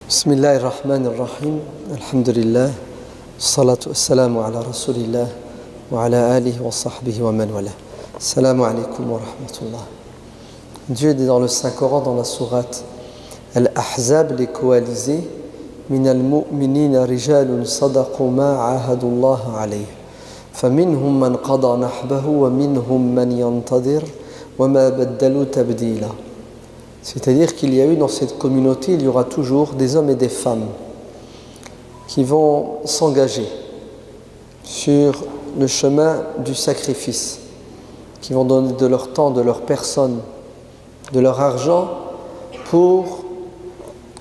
بسم الله الرحمن الرحيم الحمد لله الصلاة والسلام على رسول الله وعلى آله وصحبه ومن والاه. Assalamu alaikum wa rahmatullah. Dieu dit dans le Saint-Coran, dans la sourate Al-Ahzab, les coalisés, min al-mu'minina rijalun sadaqu ma ahadullah alayh. فمنهم من قضى نحبه ومنهم من ينتظر وما بدلوا تبديلا. C'est-à-dire qu'il y a eu dans cette communauté, il y aura toujours des hommes et des femmes qui vont s'engager sur le chemin du sacrifice, qui vont donner de leur temps, de leur personne, de leur argent pour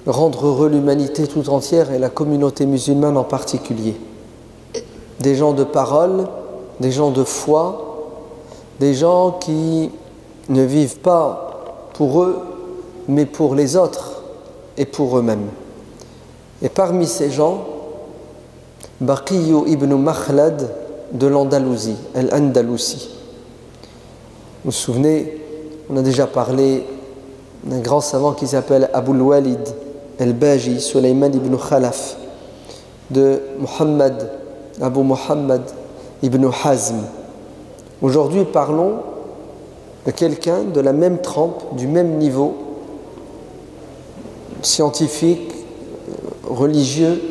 rendre heureux l'humanité tout entière et la communauté musulmane en particulier. Des gens de parole, des gens de foi, des gens qui ne vivent pas pour eux, mais pour les autres et pour eux-mêmes. Et parmi ces gens, Baqiyu ibn Makhlad de l'Andalousie, Al-Andalousie. Vous vous souvenez, on a déjà parlé d'un grand savant qui s'appelle Abul Walid al-Baji, Sulayman ibn Khalaf, de Muhammad, Abu Muhammad ibn Hazm. Aujourd'hui, parlons de quelqu'un de la même trempe, du même niveau, scientifique, religieux,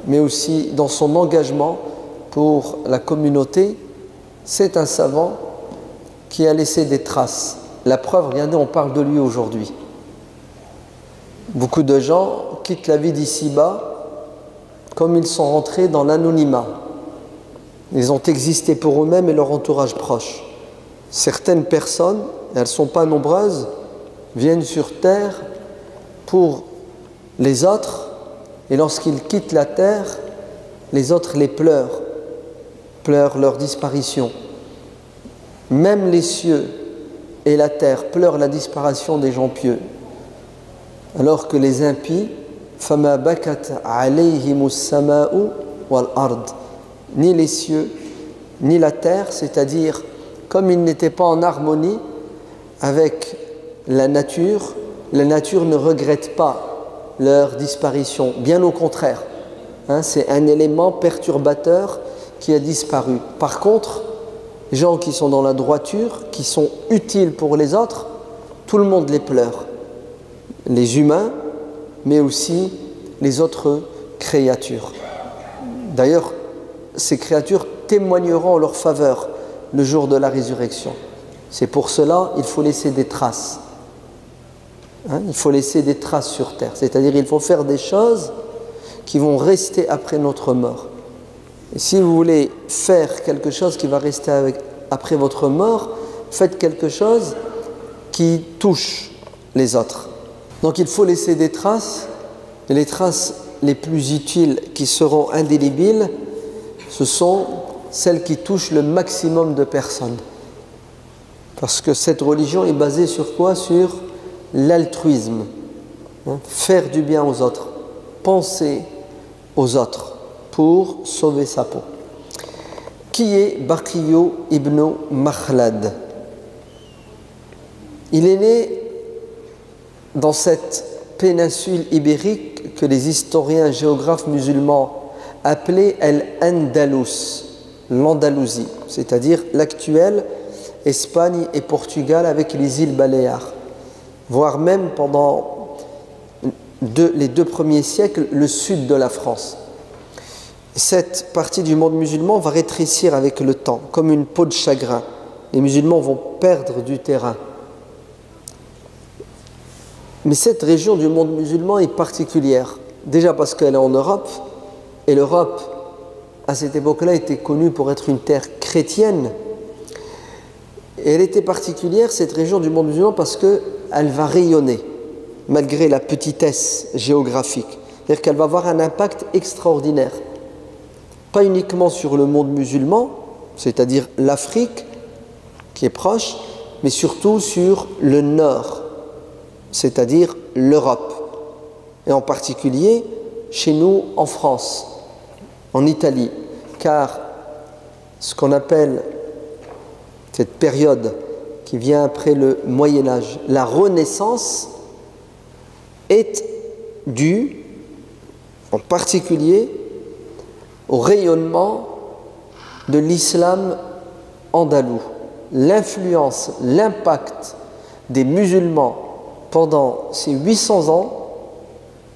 mais aussi dans son engagement pour la communauté. C'est un savant qui a laissé des traces. La preuve, regardez, on parle de lui aujourd'hui. Beaucoup de gens quittent la vie d'ici-bas comme ils sont rentrés dans l'anonymat. Ils ont existé pour eux-mêmes et leur entourage proche. Certaines personnes, et elles ne sont pas nombreuses, viennent sur terre pour les autres, et lorsqu'ils quittent la terre, les autres les pleurent leur disparition. Même les cieux et la terre pleurent la disparition des gens pieux, alors que les impies, فَمَا بَكَتْ عَلَيْهِمُ السَّمَاءُ وَالْأَرْضِ, ni les cieux, ni la terre, c'est-à-dire comme ils n'étaient pas en harmonie avec la nature ne regrette pas leur disparition, bien au contraire. C'est un élément perturbateur qui a disparu. Par contre, les gens qui sont dans la droiture, qui sont utiles pour les autres, tout le monde les pleure. Les humains, mais aussi les autres créatures. D'ailleurs, ces créatures témoigneront en leur faveur le jour de la résurrection. C'est pour cela qu'il faut laisser des traces. Il faut laisser des traces sur terre, c'est-à-dire il faut faire des choses qui vont rester après notre mort. Et si vous voulez faire quelque chose qui va rester après votre mort, faites quelque chose qui touche les autres. Donc il faut laisser des traces, et les traces les plus utiles qui seront indélébiles, ce sont celles qui touchent le maximum de personnes. Parce que cette religion est basée sur quoi? Sur l'altruisme, faire du bien aux autres, penser aux autres pour sauver sa peau. Qui est Baqiyu ibn Makhlad? Il est né dans cette péninsule ibérique que les historiens géographes musulmans appelaient Al-Andalus, l'Andalousie, c'est-à-dire l'actuelle Espagne et Portugal avec les îles Baléares, voire même pendant les 2 premiers siècles, le sud de la France. Cette partie du monde musulman va rétrécir avec le temps, comme une peau de chagrin. Les musulmans vont perdre du terrain. Mais cette région du monde musulman est particulière, déjà parce qu'elle est en Europe, et l'Europe, à cette époque-là, était connue pour être une terre chrétienne. Et elle était particulière, cette région du monde musulman, parce qu'elle va rayonner, malgré la petitesse géographique. C'est-à-dire qu'elle va avoir un impact extraordinaire. Pas uniquement sur le monde musulman, c'est-à-dire l'Afrique, qui est proche, mais surtout sur le nord, c'est-à-dire l'Europe. Et en particulier, chez nous, en France, en Italie. Car ce qu'on appelle cette période qui vient après le Moyen-Âge, la Renaissance, est due en particulier au rayonnement de l'islam andalou, l'influence, l'impact des musulmans pendant ces 800 ans,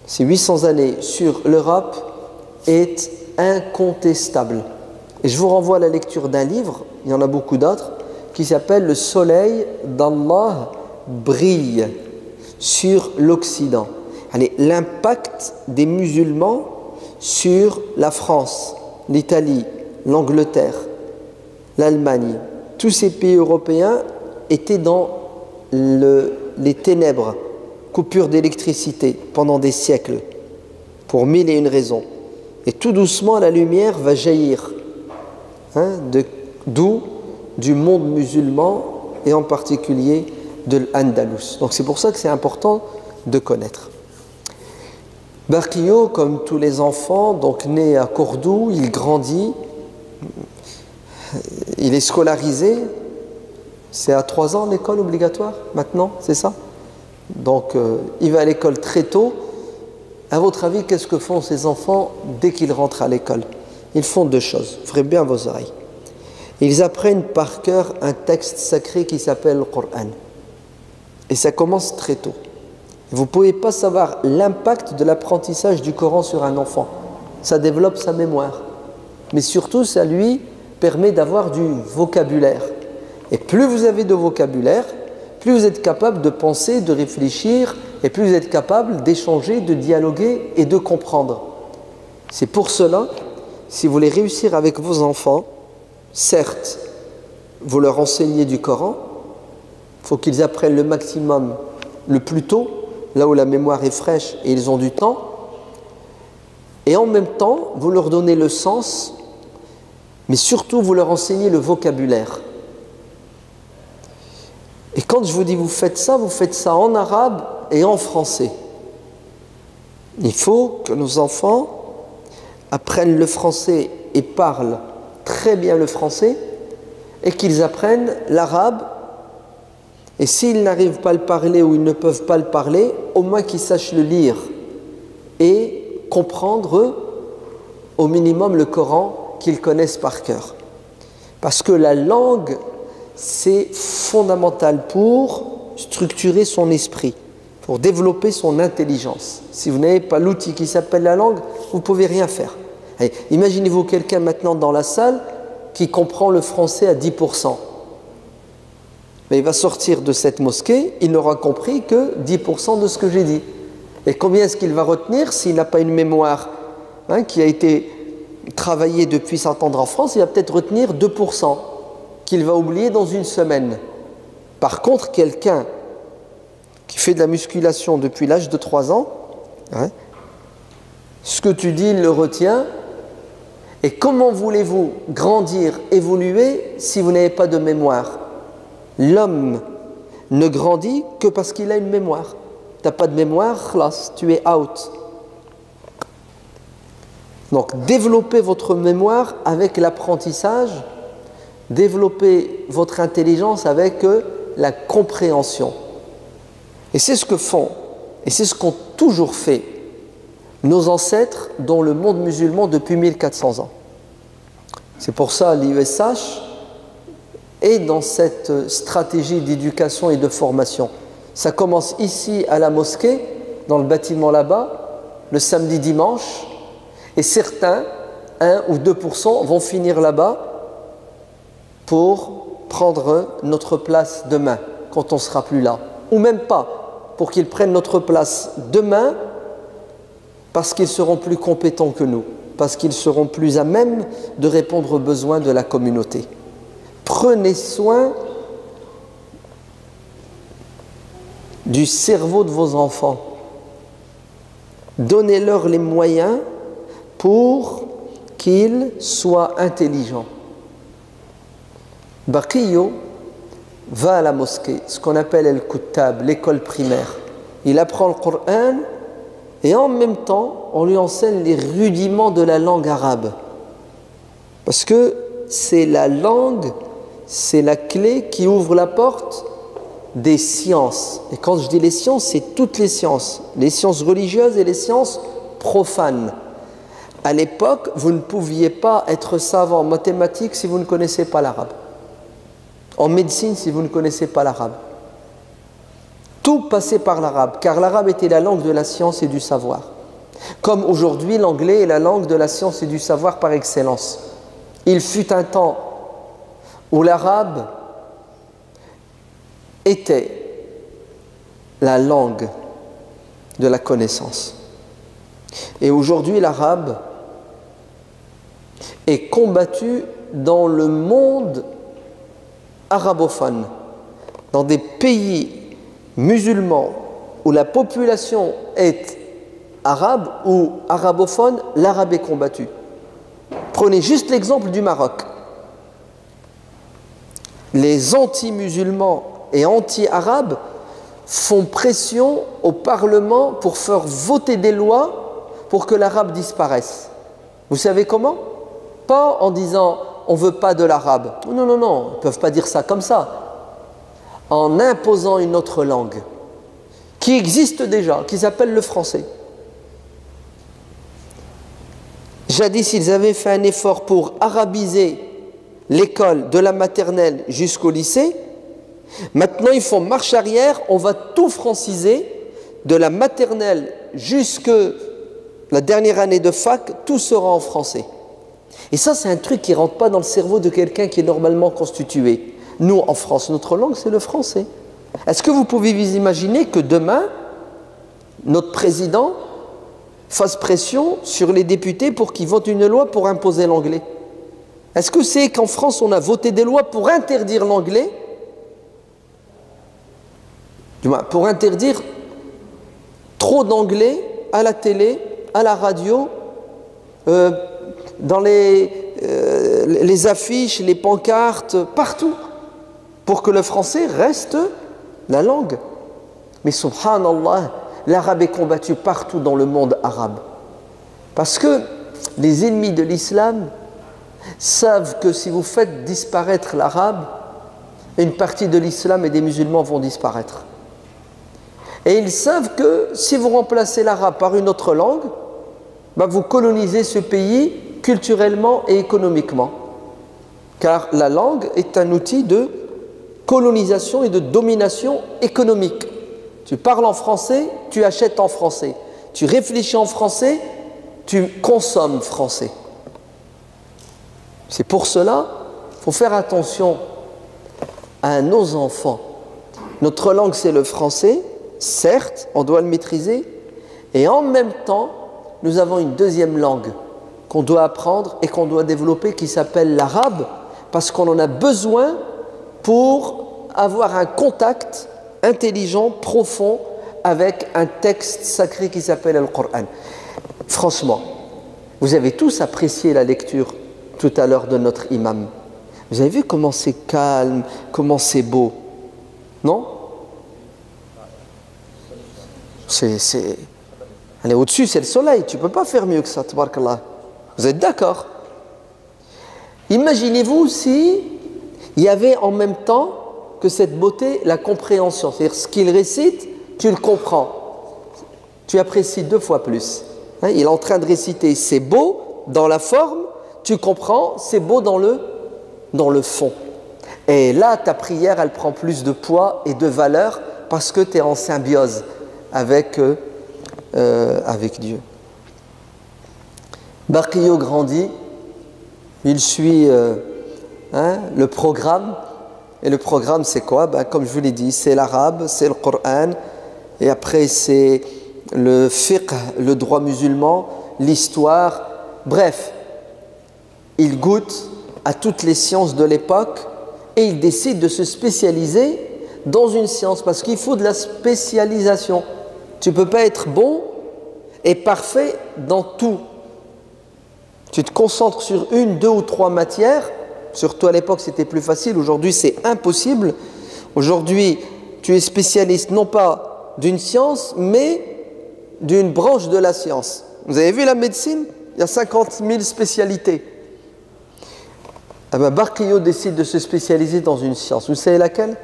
ces 800 années sur l'Europe est incontestable. Et je vous renvoie à la lecture d'un livre, il y en a beaucoup d'autres, qui s'appelle « Le soleil d'Allah brille sur l'Occident ». L'impact des musulmans sur la France, l'Italie, l'Angleterre, l'Allemagne, tous ces pays européens étaient dans les ténèbres, coupure d'électricité pendant des siècles, pour 1001 raisons. Et tout doucement, la lumière va jaillir, d'où du monde musulman et en particulier de l'Andalus. Donc c'est pour ça que c'est important de connaître. Barquillo, comme tous les enfants, donc né à Cordoue, il grandit, il est scolarisé. C'est à 3 ans l'école obligatoire maintenant, c'est ça? Donc il va à l'école très tôt. À votre avis, qu'est-ce que font ces enfants dès qu'ils rentrent à l'école? Ils font 2 choses, ouvrez bien vos oreilles. Ils apprennent par cœur un texte sacré qui s'appelle le Coran. Et ça commence très tôt. Vous ne pouvez pas savoir l'impact de l'apprentissage du Coran sur un enfant. Ça développe sa mémoire. Mais surtout, ça lui permet d'avoir du vocabulaire. Et plus vous avez de vocabulaire, plus vous êtes capable de penser, de réfléchir, et plus vous êtes capable d'échanger, de dialoguer et de comprendre. C'est pour cela, si vous voulez réussir avec vos enfants, certes, vous leur enseignez du Coran, il faut qu'ils apprennent le maximum le plus tôt, là où la mémoire est fraîche et ils ont du temps. Et en même temps, vous leur donnez le sens, mais surtout vous leur enseignez le vocabulaire. Et quand je vous dis vous faites ça en arabe et en français. Il faut que nos enfants apprennent le français et parlent très bien le français et qu'ils apprennent l'arabe. Et s'ils n'arrivent pas à le parler ou ils ne peuvent pas le parler, au moins qu'ils sachent le lire et comprendre au minimum le Coran qu'ils connaissent par cœur. Parce que la langue, c'est fondamental pour structurer son esprit, pour développer son intelligence. Si vous n'avez pas l'outil qui s'appelle la langue, vous ne pouvez rien faire. Allez, imaginez-vous quelqu'un maintenant dans la salle qui comprend le français à 10%. Mais il va sortir de cette mosquée, il n'aura compris que 10% de ce que j'ai dit. Et combien est-ce qu'il va retenir s'il n'a pas une mémoire qui a été travaillée depuis 100 ans en France? Il va peut-être retenir 2%, qu'il va oublier dans une semaine. Par contre, quelqu'un qui fait de la musculation depuis l'âge de 3 ans, ce que tu dis, il le retient. Et comment voulez-vous grandir, évoluer si vous n'avez pas de mémoire? L'homme ne grandit que parce qu'il a une mémoire. Tu n'as pas de mémoire, khlas, tu es out. Donc, développez votre mémoire avec l'apprentissage, développez votre intelligence avec la compréhension. Et c'est ce que font, et c'est ce qu'ont toujours fait nos ancêtres dans le monde musulman depuis 1400 ans. C'est pour ça l'IESH est dans cette stratégie d'éducation et de formation. Ça commence ici à la mosquée, dans le bâtiment là-bas, le samedi, dimanche, et certains, 1 ou 2%, vont finir là-bas pour prendre notre place demain, quand on ne sera plus là. Ou même pas, pour qu'ils prennent notre place demain, parce qu'ils seront plus compétents que nous, parce qu'ils seront plus à même de répondre aux besoins de la communauté. Prenez soin du cerveau de vos enfants. Donnez-leur les moyens pour qu'ils soient intelligents. Barquillo va à la mosquée, ce qu'on appelle el-Kuttab, l'école primaire. Il apprend le Coran et en même temps, on lui enseigne les rudiments de la langue arabe. Parce que c'est la langue, c'est la clé qui ouvre la porte des sciences. Et quand je dis les sciences, c'est toutes les sciences religieuses et les sciences profanes. À l'époque, vous ne pouviez pas être savant en mathématiques si vous ne connaissez pas l'arabe. En médecine, si vous ne connaissez pas l'arabe. Tout passait par l'arabe, car l'arabe était la langue de la science et du savoir. Comme aujourd'hui, l'anglais est la langue de la science et du savoir par excellence. Il fut un temps où l'arabe était la langue de la connaissance. Et aujourd'hui, l'arabe est combattu dans le monde arabophone, dans des pays musulmans où la population est arabe ou arabophone, l'arabe est combattu. Prenez juste l'exemple du Maroc. Les anti-musulmans et anti-arabes font pression au Parlement pour faire voter des lois pour que l'arabe disparaisse. Vous savez comment? Pas en disant on ne veut pas de l'arabe. Non, non, non, ils ne peuvent pas dire ça comme ça. En imposant une autre langue qui existe déjà, qui s'appelle le français. Jadis, ils avaient fait un effort pour arabiser l'école de la maternelle jusqu'au lycée. Maintenant, ils font marche arrière, on va tout franciser, de la maternelle jusqu'à la dernière année de fac, tout sera en français. Et ça, c'est un truc qui ne rentre pas dans le cerveau de quelqu'un qui est normalement constitué. Nous, en France, notre langue, c'est le français. Est-ce que vous pouvez vous imaginer que demain, notre président fasse pression sur les députés pour qu'ils votent une loi pour imposer l'anglais? Est-ce que c'est qu'en France, on a voté des lois pour interdire l'anglais? Du moins, pour interdire trop d'anglais à la télé, à la radio, dans les affiches, les pancartes, partout, pour que le français reste la langue. Mais subhanallah, l'arabe est combattu partout dans le monde arabe. Parce que les ennemis de l'islam savent que si vous faites disparaître l'arabe, une partie de l'islam et des musulmans vont disparaître. Et ils savent que si vous remplacez l'arabe par une autre langue, vous colonisez ce pays culturellement et économiquement. Car la langue est un outil de colonisation et de domination économique. Tu parles en français, tu achètes en français. Tu réfléchis en français, tu consommes français. C'est pour cela qu'il faut faire attention à nos enfants. Notre langue, c'est le français. Certes, on doit le maîtriser. Et en même temps, nous avons une deuxième langue qu'on doit apprendre et qu'on doit développer qui s'appelle l'arabe parce qu'on en a besoin pour avoir un contact intelligent, profond avec un texte sacré qui s'appelle le Coran. Franchement, vous avez tous apprécié la lecture tout à l'heure de notre imam. Vous avez vu comment c'est calme, comment c'est beau, non? Allez, au-dessus, c'est le soleil. Tu ne peux pas faire mieux que ça, tabarakallah. Vous êtes d'accord? Imaginez-vous si il y avait en même temps que cette beauté, la compréhension. C'est-à-dire, ce qu'il récite, tu le comprends. Tu apprécies 2 fois plus. Il est en train de réciter, c'est beau dans la forme, tu comprends, c'est beau dans le fond. Et là, ta prière, elle prend plus de poids et de valeur parce que tu es en symbiose avec Dieu. Barquillo grandit, il suit le programme. Et le programme, c'est quoi? Comme je vous l'ai dit, c'est l'arabe, c'est le Coran, et après c'est le fiqh, le droit musulman, l'histoire. Bref, il goûte à toutes les sciences de l'époque et il décide de se spécialiser dans une science parce qu'il faut de la spécialisation. Tu ne peux pas être bon et parfait dans tout. Tu te concentres sur 1, 2 ou 3 matières. Surtout à l'époque, c'était plus facile. Aujourd'hui, c'est impossible. Aujourd'hui, tu es spécialiste non pas d'une science, mais d'une branche de la science. Vous avez vu la médecine? Il y a 50 000 spécialités. Barquillo décide de se spécialiser dans une science. Vous savez laquelle?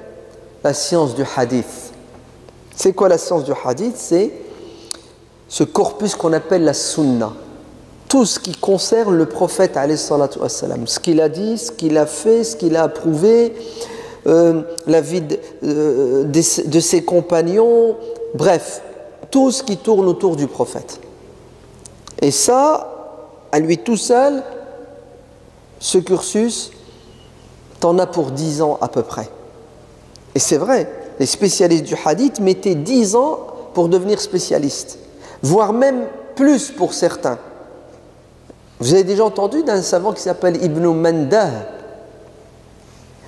La science du hadith. C'est quoi la science du hadith? C'est ce corpus qu'on appelle la sunna. tout ce qui concerne le prophète alayhi salatu wassalam, ce qu'il a dit, ce qu'il a fait, ce qu'il a approuvé, la vie de ses compagnons, bref, tout ce qui tourne autour du prophète. Et ça, à lui tout seul, ce cursus, t'en as pour 10 ans à peu près. Et c'est vrai, les spécialistes du hadith mettaient 10 ans pour devenir spécialistes, voire même plus pour certains. Vous avez déjà entendu d'un savant qui s'appelle Ibn Mandah?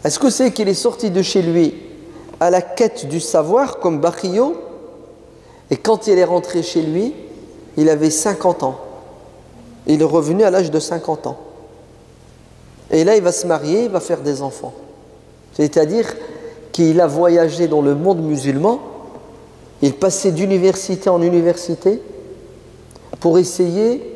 Est-ce que c'est qu'il est sorti de chez lui à la quête du savoir comme Bakhio, et quand il est rentré chez lui, il avait 50 ans. Il est revenu à l'âge de 50 ans. Et là, il va se marier, il va faire des enfants. C'est-à-dire qu'il a voyagé dans le monde musulman, il passait d'université en université pour essayer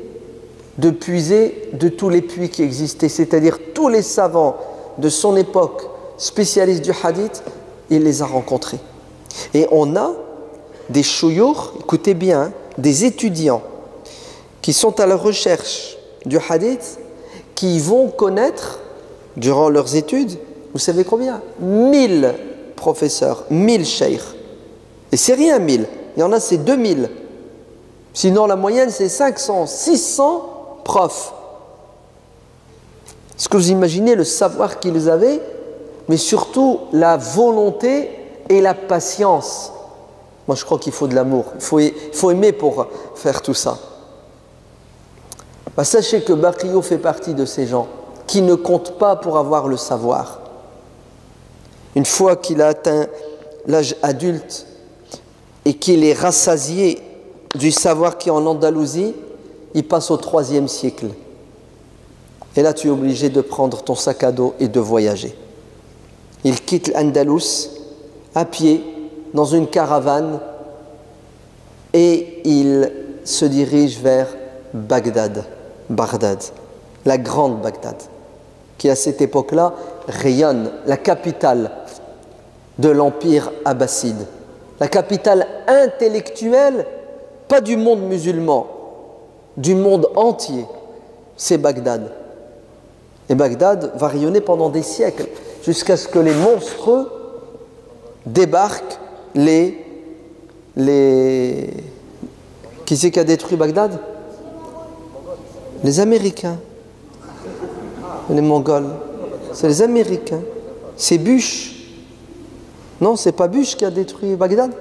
de puiser de tous les puits qui existaient, c'est-à-dire tous les savants de son époque, spécialistes du hadith, il les a rencontrés. Et on a des shouyour, écoutez bien, hein, des étudiants qui sont à la recherche du hadith, qui vont connaître, durant leurs études, vous savez combien? 1000 professeurs, 1000 cheikhs. Et c'est rien 1000, il y en a c'est 2000. Sinon la moyenne c'est 500, 600 profs. Est-ce que vous imaginez le savoir qu'ils avaient, mais surtout la volonté et la patience? Moi je crois qu'il faut de l'amour, il faut aimer pour faire tout ça. Bah, sachez que Bakhio fait partie de ces gens qui ne comptent pas pour avoir le savoir. Une fois qu'il a atteint l'âge adulte et qu'il est rassasié du savoir qui est en Andalousie, il passe au 3e siècle. Et là, tu es obligé de prendre ton sac à dos et de voyager. Il quitte l'Andalous à pied, dans une caravane, et il se dirige vers Bagdad, la grande Bagdad, qui à cette époque-là rayonne, la capitale de l'empire abbasside, la capitale intellectuelle, pas du monde musulman, du monde entier, c'est Bagdad. Et Bagdad va rayonner pendant des siècles, jusqu'à ce que les monstres débarquent. Qui c'est qui a détruit Bagdad? Les Américains. Les Mongols. C'est les Américains. C'est Bush. Non, c'est pas Bush qui a détruit Bagdad?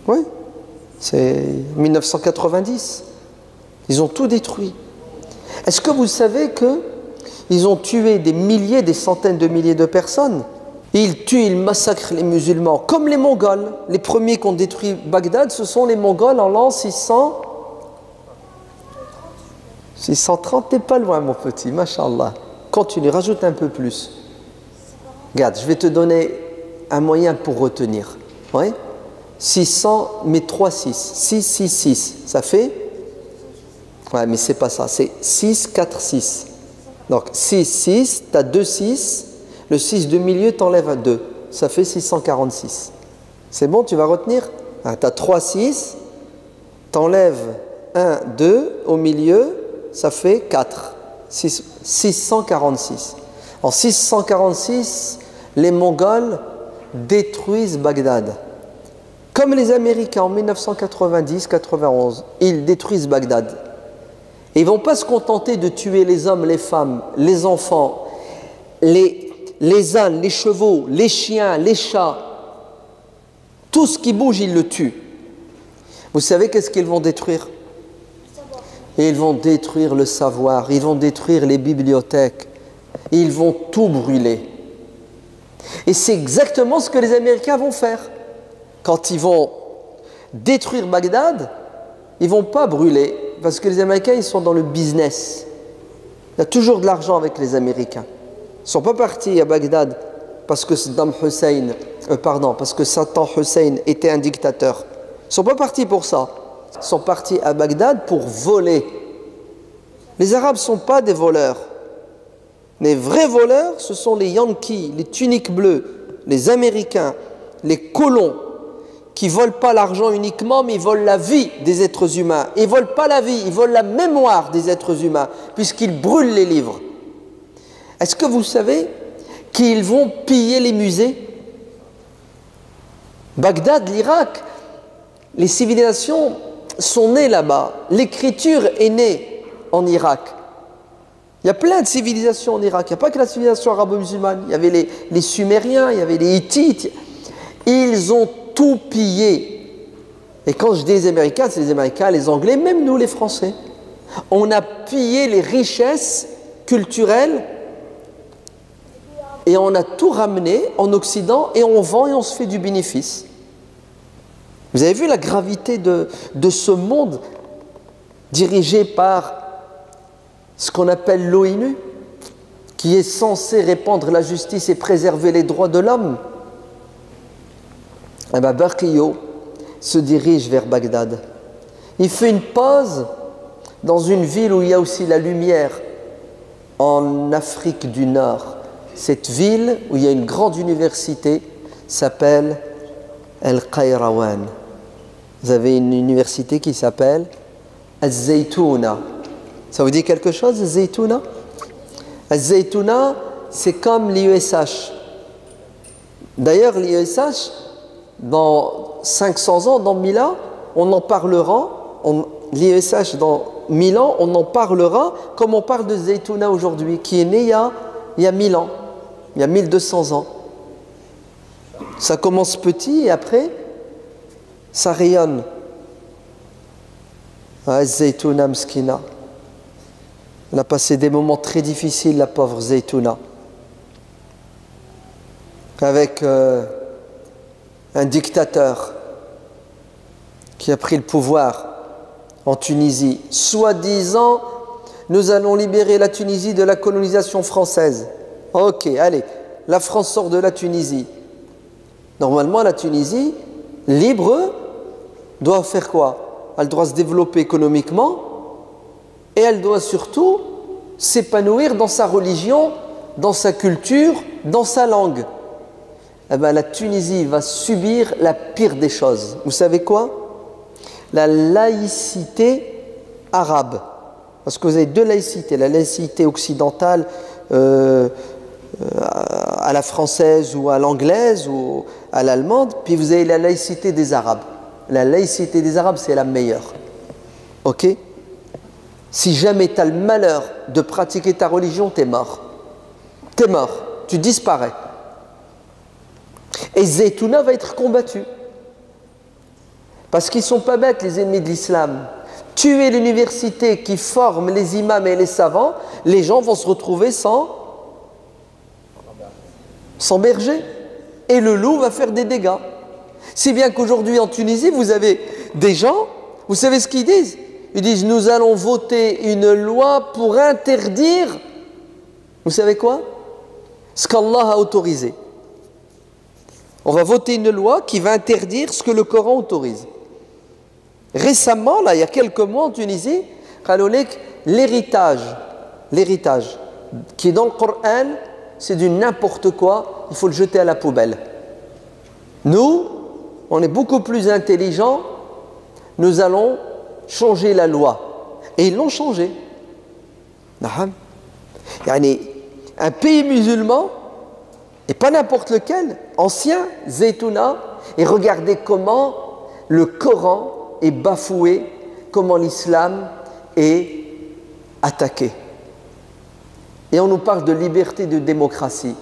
Oui. C'est 1990. Ils ont tout détruit. Est-ce que vous savez qu'ils ont tué des milliers, des centaines de milliers de personnes? Ils tuent, ils massacrent les musulmans, comme les Mongols. Les premiers qui ont détruit Bagdad, ce sont les Mongols en l'an 630, t'es pas loin mon petit, mashallah. Continue, rajoute un peu plus. Regarde, je vais te donner un moyen pour retenir. Oui? 600, mais 3, 6. 6, 6, 6. Ça fait? Ouais, mais c'est pas ça. C'est 6, 4, 6. Donc 6, 6, tu as 2, 6. Le 6 de milieu, t'enlèves un 2. Ça fait 646. C'est bon, tu vas retenir? Tu as 3, 6. T'enlèves 1, 2 au milieu. Ça fait 4. 646. En 646, les Mongols détruisent Bagdad. Comme les Américains en 1990-91, ils détruisent Bagdad. Et ils ne vont pas se contenter de tuer les hommes, les femmes, les enfants, les ânes, les chevaux, les chiens, les chats. Tout ce qui bouge, ils le tuent. Vous savez qu'est-ce qu'ils vont détruire? Et ils vont détruire le savoir, ils vont détruire les bibliothèques, ils vont tout brûler. Et c'est exactement ce que les Américains vont faire. Quand ils vont détruire Bagdad, ils ne vont pas brûler, parce que les Américains, ils sont dans le business. Il y a toujours de l'argent avec les Américains. Ils ne sont pas partis à Bagdad parce que Saddam Hussein était un dictateur. Ils ne sont pas partis pour ça. Ils sont partis à Bagdad pour voler. Les Arabes ne sont pas des voleurs. Les vrais voleurs, ce sont les Yankees, les tuniques bleues, les Américains, les colons qui ne volent pas l'argent uniquement, mais ils volent la vie des êtres humains. Ils ne volent pas la vie, ils volent la mémoire des êtres humains, puisqu'ils brûlent les livres. Est-ce que vous savez qu'ils vont piller les musées? Bagdad, l'Irak, les civilisations sont nées là-bas. L'écriture est née en Irak. Il y a plein de civilisations en Irak. Il n'y a pas que la civilisation arabo-musulmane. Il y avait les Sumériens, il y avait les Hittites. Ils ont tout pillé. Et quand je dis les Américains, c'est les Américains, les Anglais, même nous les Français. On a pillé les richesses culturelles et on a tout ramené en Occident et on vend et on se fait du bénéfice. Vous avez vu la gravité de ce monde dirigé par ce qu'on appelle l'ONU, qui est censé répandre la justice et préserver les droits de l'homme? Eh bien, Barkiyo se dirige vers Bagdad. Il fait une pause dans une ville où il y a aussi la lumière, en Afrique du Nord. Cette ville où il y a une grande université s'appelle El-Qayrawan. Vous avez une université qui s'appelle Al-Zaytouna. Ça vous dit quelque chose, Al-Zaytouna? Al-Zaytouna, c'est comme l'IESH. D'ailleurs, l'IESH, dans 500 ans, dans 1000 ans, on en parlera. L'IESH, dans 1000 ans, on en parlera comme on parle de Zaytouna aujourd'hui, qui est né il y a 1000 ans, il y a 1200 ans. Ça commence petit et après, ça rayonne. Zaytouna Mskina. Elle a passé des moments très difficiles, la pauvre Zaytouna. Avec un dictateur qui a pris le pouvoir en Tunisie. Soi-disant, nous allons libérer la Tunisie de la colonisation française. Ok, allez, la France sort de la Tunisie. Normalement, la Tunisie, libre, doit faire quoi? Elle doit se développer économiquement et elle doit surtout s'épanouir dans sa religion, dans sa culture, dans sa langue. Eh bien, la Tunisie va subir la pire des choses. Vous savez quoi? La laïcité arabe. Parce que vous avez deux laïcités, la laïcité occidentale à la française ou à l'anglaise ou à l'allemande, puis vous avez la laïcité des Arabes. La laïcité des Arabes, c'est la meilleure. Ok? Si jamais tu as le malheur de pratiquer ta religion, tu es mort. Tu es mort, tu disparais. Et Zaytouna va être combattu. Parce qu'ils ne sont pas bêtes, les ennemis de l'islam. Tuer l'université qui forme les imams et les savants, les gens vont se retrouver sans berger. Et le loup va faire des dégâts. Si bien qu'aujourd'hui en Tunisie, vous avez des gens, vous savez ce qu'ils disent? Ils disent, nous allons voter une loi pour interdire, vous savez quoi? Ce qu'Allah a autorisé. On va voter une loi qui va interdire ce que le Coran autorise. Récemment, là, il y a quelques mois en Tunisie, l'héritage qui est dans le Coran, c'est du n'importe quoi, il faut le jeter à la poubelle. Nous, on est beaucoup plus intelligents, nous allons changer la loi. Et ils l'ont changé. Un pays musulman, et pas n'importe lequel, ancien, Zaytouna, et regardez comment le Coran est bafoué, comment l'islam est attaqué. Et on nous parle de liberté de démocratie.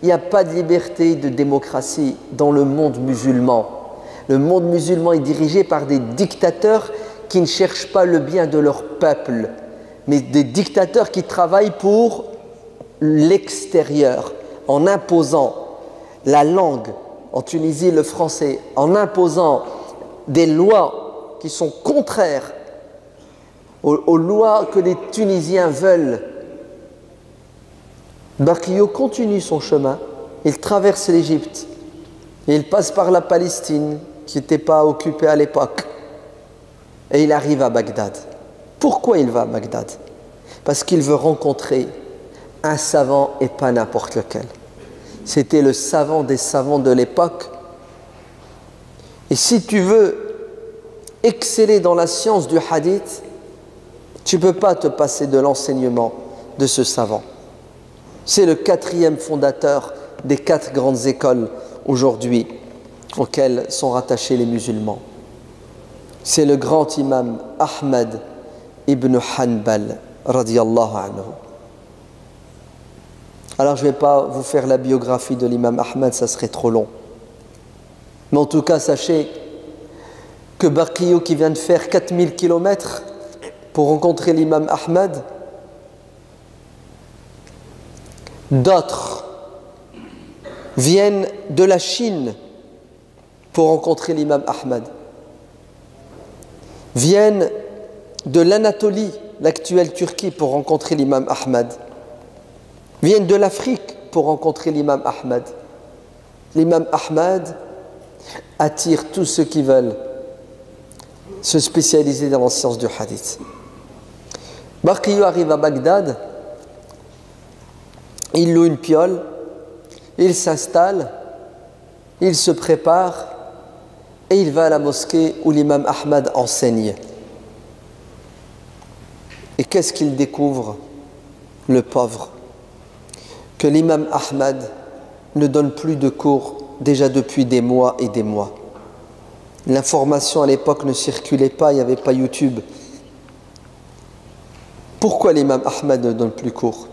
Il n'y a pas de liberté de démocratie dans le monde musulman. Le monde musulman est dirigé par des dictateurs qui ne cherchent pas le bien de leur peuple, mais des dictateurs qui travaillent pour l'extérieur, en imposant la langue, en Tunisie le français, en imposant des lois qui sont contraires aux lois que les Tunisiens veulent. Barkiyo continue son chemin, il traverse l'Égypte, il passe par la Palestine qui n'était pas occupée à l'époque et il arrive à Bagdad. Pourquoi il va à Bagdad? Parce qu'il veut rencontrer un savant et pas n'importe lequel. C'était le savant des savants de l'époque. Et si tu veux exceller dans la science du hadith, tu ne peux pas te passer de l'enseignement de ce savant. C'est le 4e fondateur des 4 grandes écoles aujourd'hui auxquelles sont rattachés les musulmans. C'est le grand imam Ahmad ibn Hanbal radiyallahu anhu. Alors je ne vais pas vous faire la biographie de l'imam Ahmad, ça serait trop long. Mais en tout cas, sachez que Baqiyou, qui vient de faire 4000 km pour rencontrer l'imam Ahmad, d'autres viennent de la Chine pour rencontrer l'imam Ahmad, viennent de l'Anatolie, l'actuelle Turquie, pour rencontrer l'imam Ahmad, viennent de l'Afrique pour rencontrer l'imam Ahmad. L'imam Ahmad attire tous ceux qui veulent se spécialiser dans la science du hadith. Baqiyou arrive à Bagdad, il loue une piole, il s'installe, il se prépare et il va à la mosquée où l'imam Ahmad enseigne. Et qu'est-ce qu'il découvre, le pauvre? Que l'imam Ahmad ne donne plus de cours déjà depuis des mois et des mois. L'information à l'époque ne circulait pas, il n'y avait pas YouTube. Pourquoi l'imam Ahmad ne donne plus cours?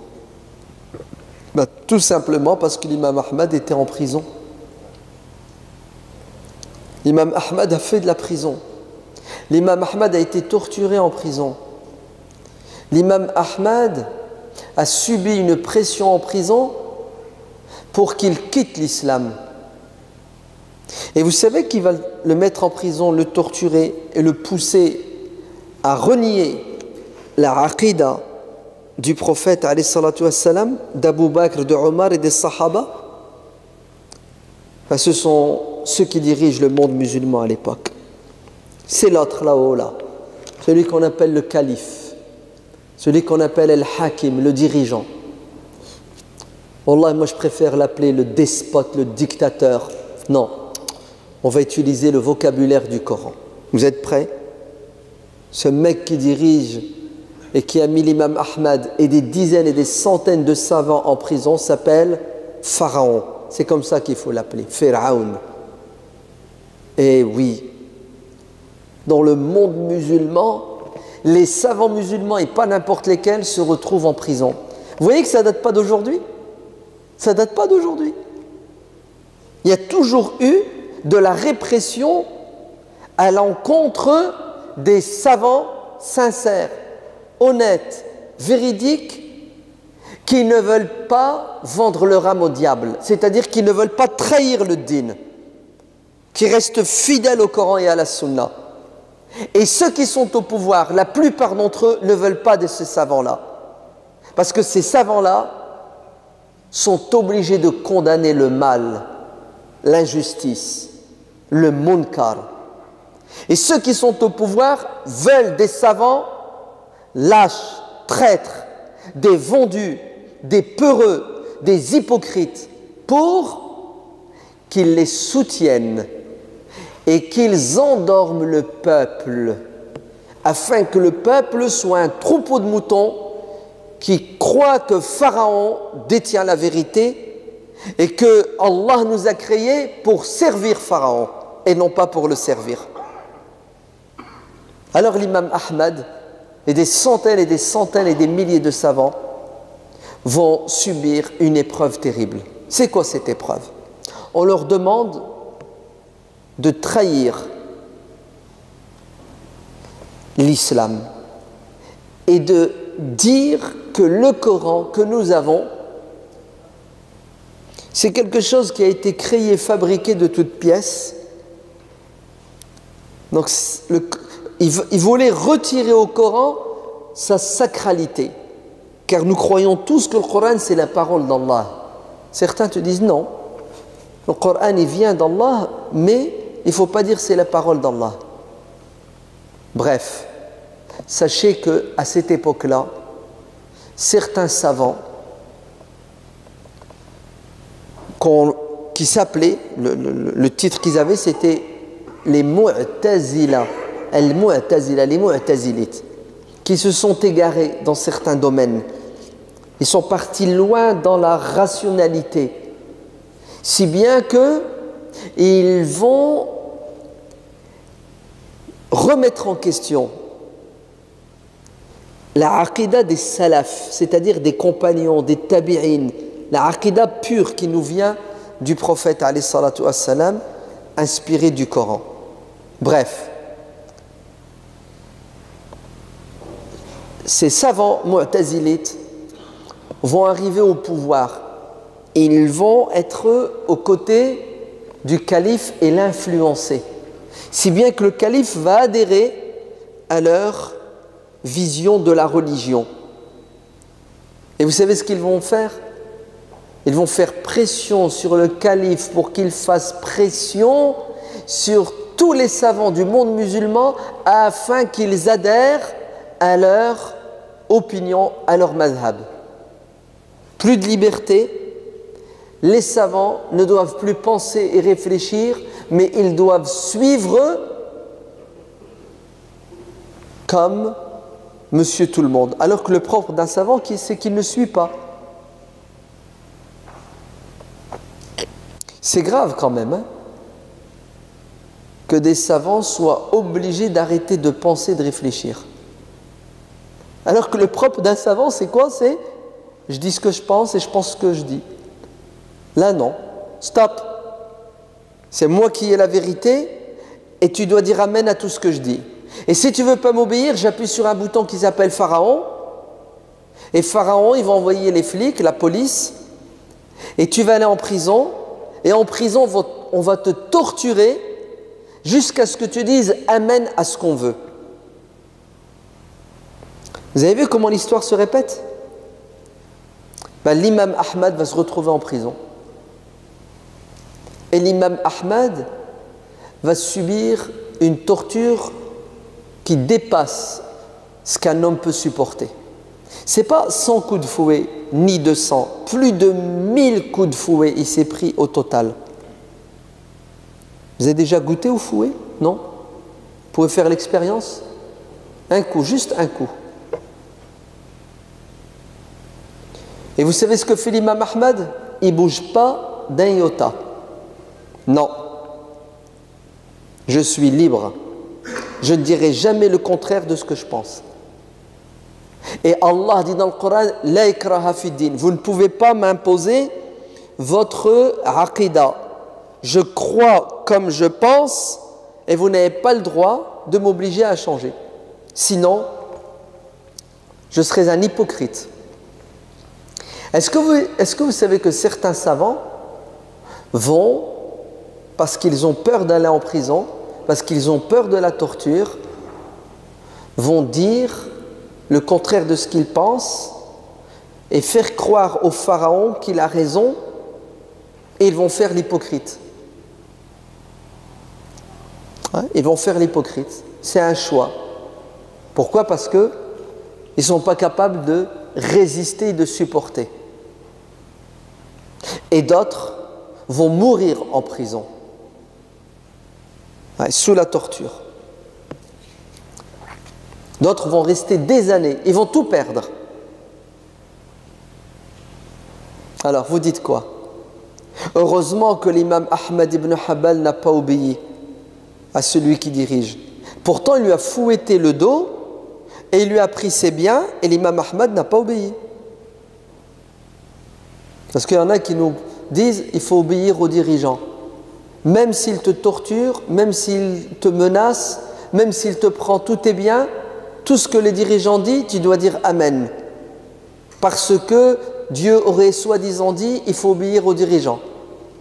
Tout simplement parce que l'imam Ahmad était en prison. L'imam Ahmad a fait de la prison. L'imam Ahmad a été torturé en prison. L'imam Ahmad a subi une pression en prison pour qu'il quitte l'islam. Et vous savez qu'il va le mettre en prison, le torturer et le pousser à renier la aqida du prophète alayhi salatu wassalam, d'Abu Bakr, de Omar et des Sahaba. Ce sont ceux qui dirigent le monde musulman à l'époque. C'est l'autre là-haut, là. Celui qu'on appelle le calife, celui qu'on appelle el hakim, le dirigeant. Wallah, moi je préfère l'appeler le despote, le dictateur. Non, on va utiliser le vocabulaire du Coran. Vous êtes prêts? Ce mec qui dirige et qui a mis l'imam Ahmad et des dizaines et des centaines de savants en prison s'appelle Pharaon. C'est comme ça qu'il faut l'appeler, Pharaon. Et oui, dans le monde musulman, les savants musulmans et pas n'importe lesquels se retrouvent en prison. Vous voyez que ça ne date pas d'aujourd'hui? Ça ne date pas d'aujourd'hui. Il y a toujours eu de la répression à l'encontre des savants sincères, honnêtes, véridiques, qui ne veulent pas vendre leur âme au diable, c'est-à-dire qui ne veulent pas trahir le din, qui restent fidèles au Coran et à la Sunna. Et ceux qui sont au pouvoir, la plupart d'entre eux ne veulent pas de ces savants-là, parce que ces savants-là sont obligés de condamner le mal, l'injustice, le munkar. Et ceux qui sont au pouvoir veulent des savants lâches, traîtres, des vendus, des peureux, des hypocrites, pour qu'ils les soutiennent et qu'ils endorment le peuple, afin que le peuple soit un troupeau de moutons qui croit que Pharaon détient la vérité et que Allah nous a créés pour servir Pharaon et non pas pour le servir. Alors l'imam Ahmad et des centaines et des milliers de savants vont subir une épreuve terrible. C'est quoi cette épreuve? On leur demande de trahir l'islam et de dire que le Coran que nous avons, c'est quelque chose qui a été créé, fabriqué de toutes pièces. Donc il voulait retirer au Coran sa sacralité, car nous croyons tous que le Coran c'est la parole d'Allah. Certains te disent non, le Coran il vient d'Allah, mais il ne faut pas dire c'est la parole d'Allah. Bref, sachez qu'à cette époque-là, certains savants qui s'appelaient, le titre qu'ils avaient c'était les Mu'tazila, les Mu'tazilites, qui se sont égarés dans certains domaines. Ils sont partis loin dans la rationalité, si bien que ils vont remettre en question la aqidah des salaf, c'est-à-dire des compagnons, des tabi'in, la aqidah pure qui nous vient du prophète alayhi salatu wassalam, inspiré du Coran. Bref, ces savants mu'tazilites vont arriver au pouvoir et ils vont être aux côtés du calife et l'influencer, si bien que le calife va adhérer à leur vision de la religion. Et vous savez ce qu'ils vont faire? Ils vont faire pression sur le calife pour qu'il fasse pression sur tous les savants du monde musulman afin qu'ils adhèrent à leur opinion, à leur madhab. Plus de liberté, les savants ne doivent plus penser et réfléchir, mais ils doivent suivre comme Monsieur Tout-le-Monde. Alors que le propre d'un savant, c'est qu'il ne suit pas. C'est grave quand même, hein, que des savants soient obligés d'arrêter de penser, de réfléchir. Alors que le propre d'un savant, c'est quoi? C'est je dis ce que je pense et je pense ce que je dis. Là, non. Stop. C'est moi qui ai la vérité et tu dois dire amen à tout ce que je dis. Et si tu ne veux pas m'obéir, j'appuie sur un bouton qui s'appelle Pharaon. Et Pharaon, il va envoyer les flics, la police. Et tu vas aller en prison. Et en prison, on va te torturer jusqu'à ce que tu dises amen à ce qu'on veut. Vous avez vu comment l'histoire se répète? L'imam Ahmad va se retrouver en prison. Et l'imam Ahmad va subir une torture qui dépasse ce qu'un homme peut supporter. Ce n'est pas 100 coups de fouet, ni 200. Plus de 1000 coups de fouet il s'est pris au total. Vous avez déjà goûté au fouet? Non? Vous pouvez faire l'expérience? Un coup, juste un coup. Et vous savez ce que fait l'imam Ahmad? Il ne bouge pas d'un iota. Non. Je suis libre. Je ne dirai jamais le contraire de ce que je pense. Et Allah dit dans le Coran, La ikraha fi din. Vous ne pouvez pas m'imposer votre aqidah. Je crois comme je pense et vous n'avez pas le droit de m'obliger à changer. Sinon, je serais un hypocrite. Est-ce que vous savez que certains savants vont, parce qu'ils ont peur d'aller en prison, parce qu'ils ont peur de la torture, vont dire le contraire de ce qu'ils pensent et faire croire au pharaon qu'il a raison et ils vont faire l'hypocrite. Ouais, ils vont faire l'hypocrite. C'est un choix. Pourquoi? Parce qu'ils ne sont pas capables de résister et de supporter. Et d'autres vont mourir en prison, ouais, sous la torture. D'autres vont rester des années, ils vont tout perdre. Alors vous dites quoi? Heureusement que l'imam Ahmad ibn Hanbal n'a pas obéi à celui qui dirige. Pourtant il lui a fouetté le dos et il lui a pris ses biens et l'imam Ahmad n'a pas obéi. Parce qu'il y en a qui nous disent il faut obéir aux dirigeants. Même s'il te torture, même s'il te menace, même s'il te prend tous tes biens, tout ce que les dirigeants disent, tu dois dire Amen. Parce que Dieu aurait soi-disant dit il faut obéir aux dirigeants.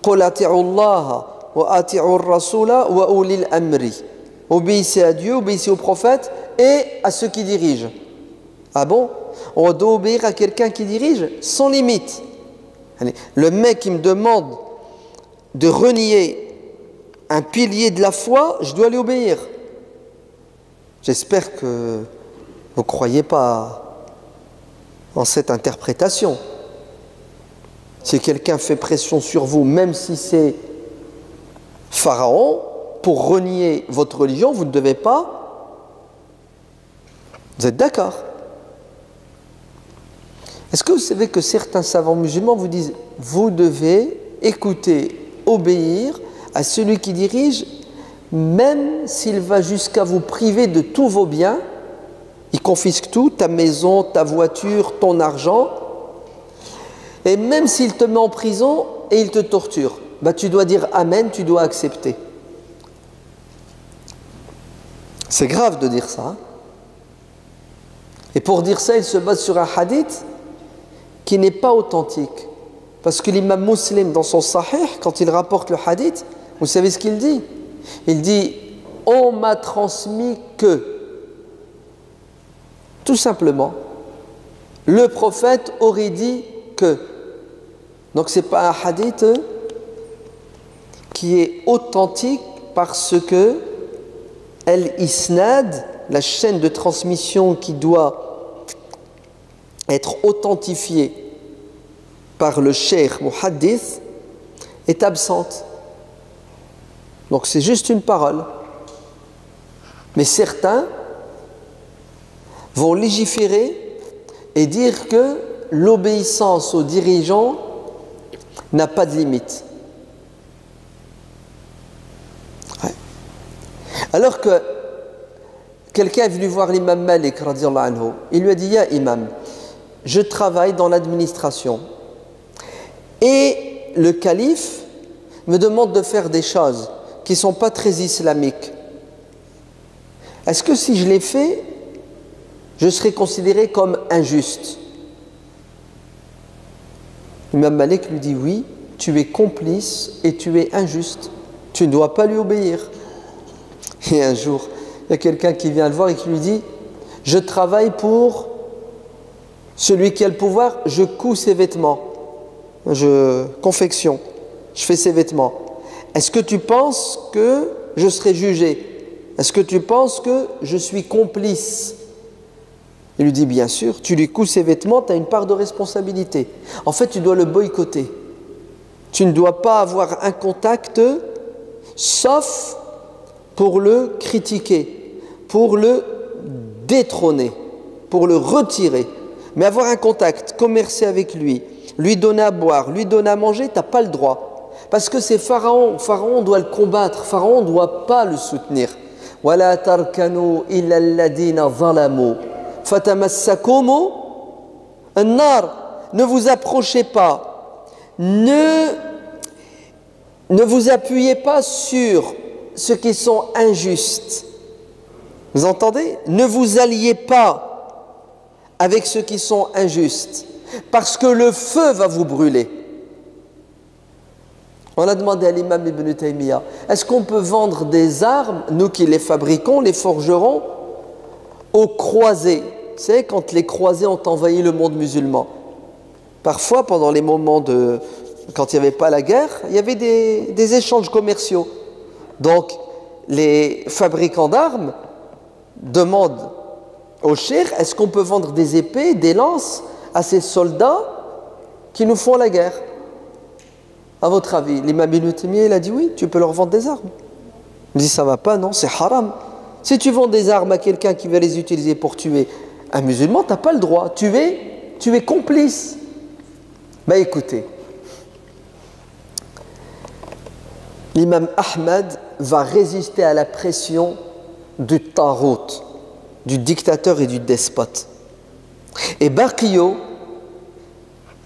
Qul ati'u Allah wa ati'u ar-rasula wa ulil amri. Obéissez à Dieu, obéissez au prophète et à ceux qui dirigent. Ah bon? On doit obéir à quelqu'un qui dirige sans limite. Le mec qui me demande de renier un pilier de la foi, je dois lui obéir. J'espère que vous ne croyez pas en cette interprétation. Si quelqu'un fait pression sur vous, même si c'est Pharaon, pour renier votre religion, vous ne devez pas. Vous êtes d'accord? Est-ce que vous savez que certains savants musulmans vous disent vous devez écouter, obéir à celui qui dirige, même s'il va jusqu'à vous priver de tous vos biens, il confisque tout, ta maison, ta voiture, ton argent, et même s'il te met en prison et il te torture, bah tu dois dire Amen, tu dois accepter. C'est grave de dire ça. Hein? Et pour dire ça, il se base sur un hadith qui n'est pas authentique. Parce que l'imam Muslim, dans son Sahih, quand il rapporte le hadith, vous savez ce qu'il dit? Il dit « On m'a transmis que ». Tout simplement, le prophète aurait dit que. Donc ce n'est pas un hadith qui est authentique parce que al-isnad, la chaîne de transmission qui doit être authentifiée par le cheikh muhaddith est absente. Donc c'est juste une parole. Mais certains vont légiférer et dire que l'obéissance aux dirigeants n'a pas de limite. Ouais. Alors que quelqu'un est venu voir l'imam Malik, radiyallahu anhu, il lui a dit « Ya imam, je travaille dans l'administration et le calife me demande de faire des choses qui ne sont pas très islamiques. Est-ce que si je les fais, je serai considéré comme injuste ?» Imam Malik lui dit « Oui, tu es complice et tu es injuste. Tu ne dois pas lui obéir. » Et un jour, il y a quelqu'un qui vient le voir et qui lui dit « Je travaille pour celui qui a le pouvoir, je couds ses vêtements. Je confectionne, je fais ses vêtements. Est-ce que tu penses que je serai jugé? Est-ce que tu penses que je suis complice ?» Il lui dit « Bien sûr, tu lui couds ses vêtements, tu as une part de responsabilité. En fait, tu dois le boycotter. Tu ne dois pas avoir un contact, sauf pour le critiquer, pour le détrôner, pour le retirer. Mais avoir un contact, commercer avec lui donner à boire, lui donner à manger, tu n'as pas le droit. Parce que c'est Pharaon. Pharaon doit le combattre. Pharaon ne doit pas le soutenir. « Wala tarkanu illa alladina zalamu fatamassakumu an-nar » Ne vous approchez pas. Ne vous appuyez pas sur ceux qui sont injustes. Vous entendez? Ne vous alliez pas avec ceux qui sont injustes. Parce que le feu va vous brûler. On a demandé à l'imam Ibn Taymiyyah, est-ce qu'on peut vendre des armes, nous qui les fabriquons, les forgerons, aux croisés? Vous savez, quand les croisés ont envahi le monde musulman, parfois pendant les moments quand il n'y avait pas la guerre, il y avait des échanges commerciaux. Donc les fabricants d'armes demandent au cheikh, est-ce qu'on peut vendre des épées, des lances à ces soldats qui nous font la guerre? À votre avis, l'imam Ibn Taymiyyah, il a dit oui, tu peux leur vendre des armes. Il dit ça va pas, non, c'est haram. Si tu vends des armes à quelqu'un qui va les utiliser pour tuer un musulman, tu n'as pas le droit. Tu es complice. Ben écoutez, l'imam Ahmad va résister à la pression du Tarout, du dictateur et du despote. Et Baqiyyu,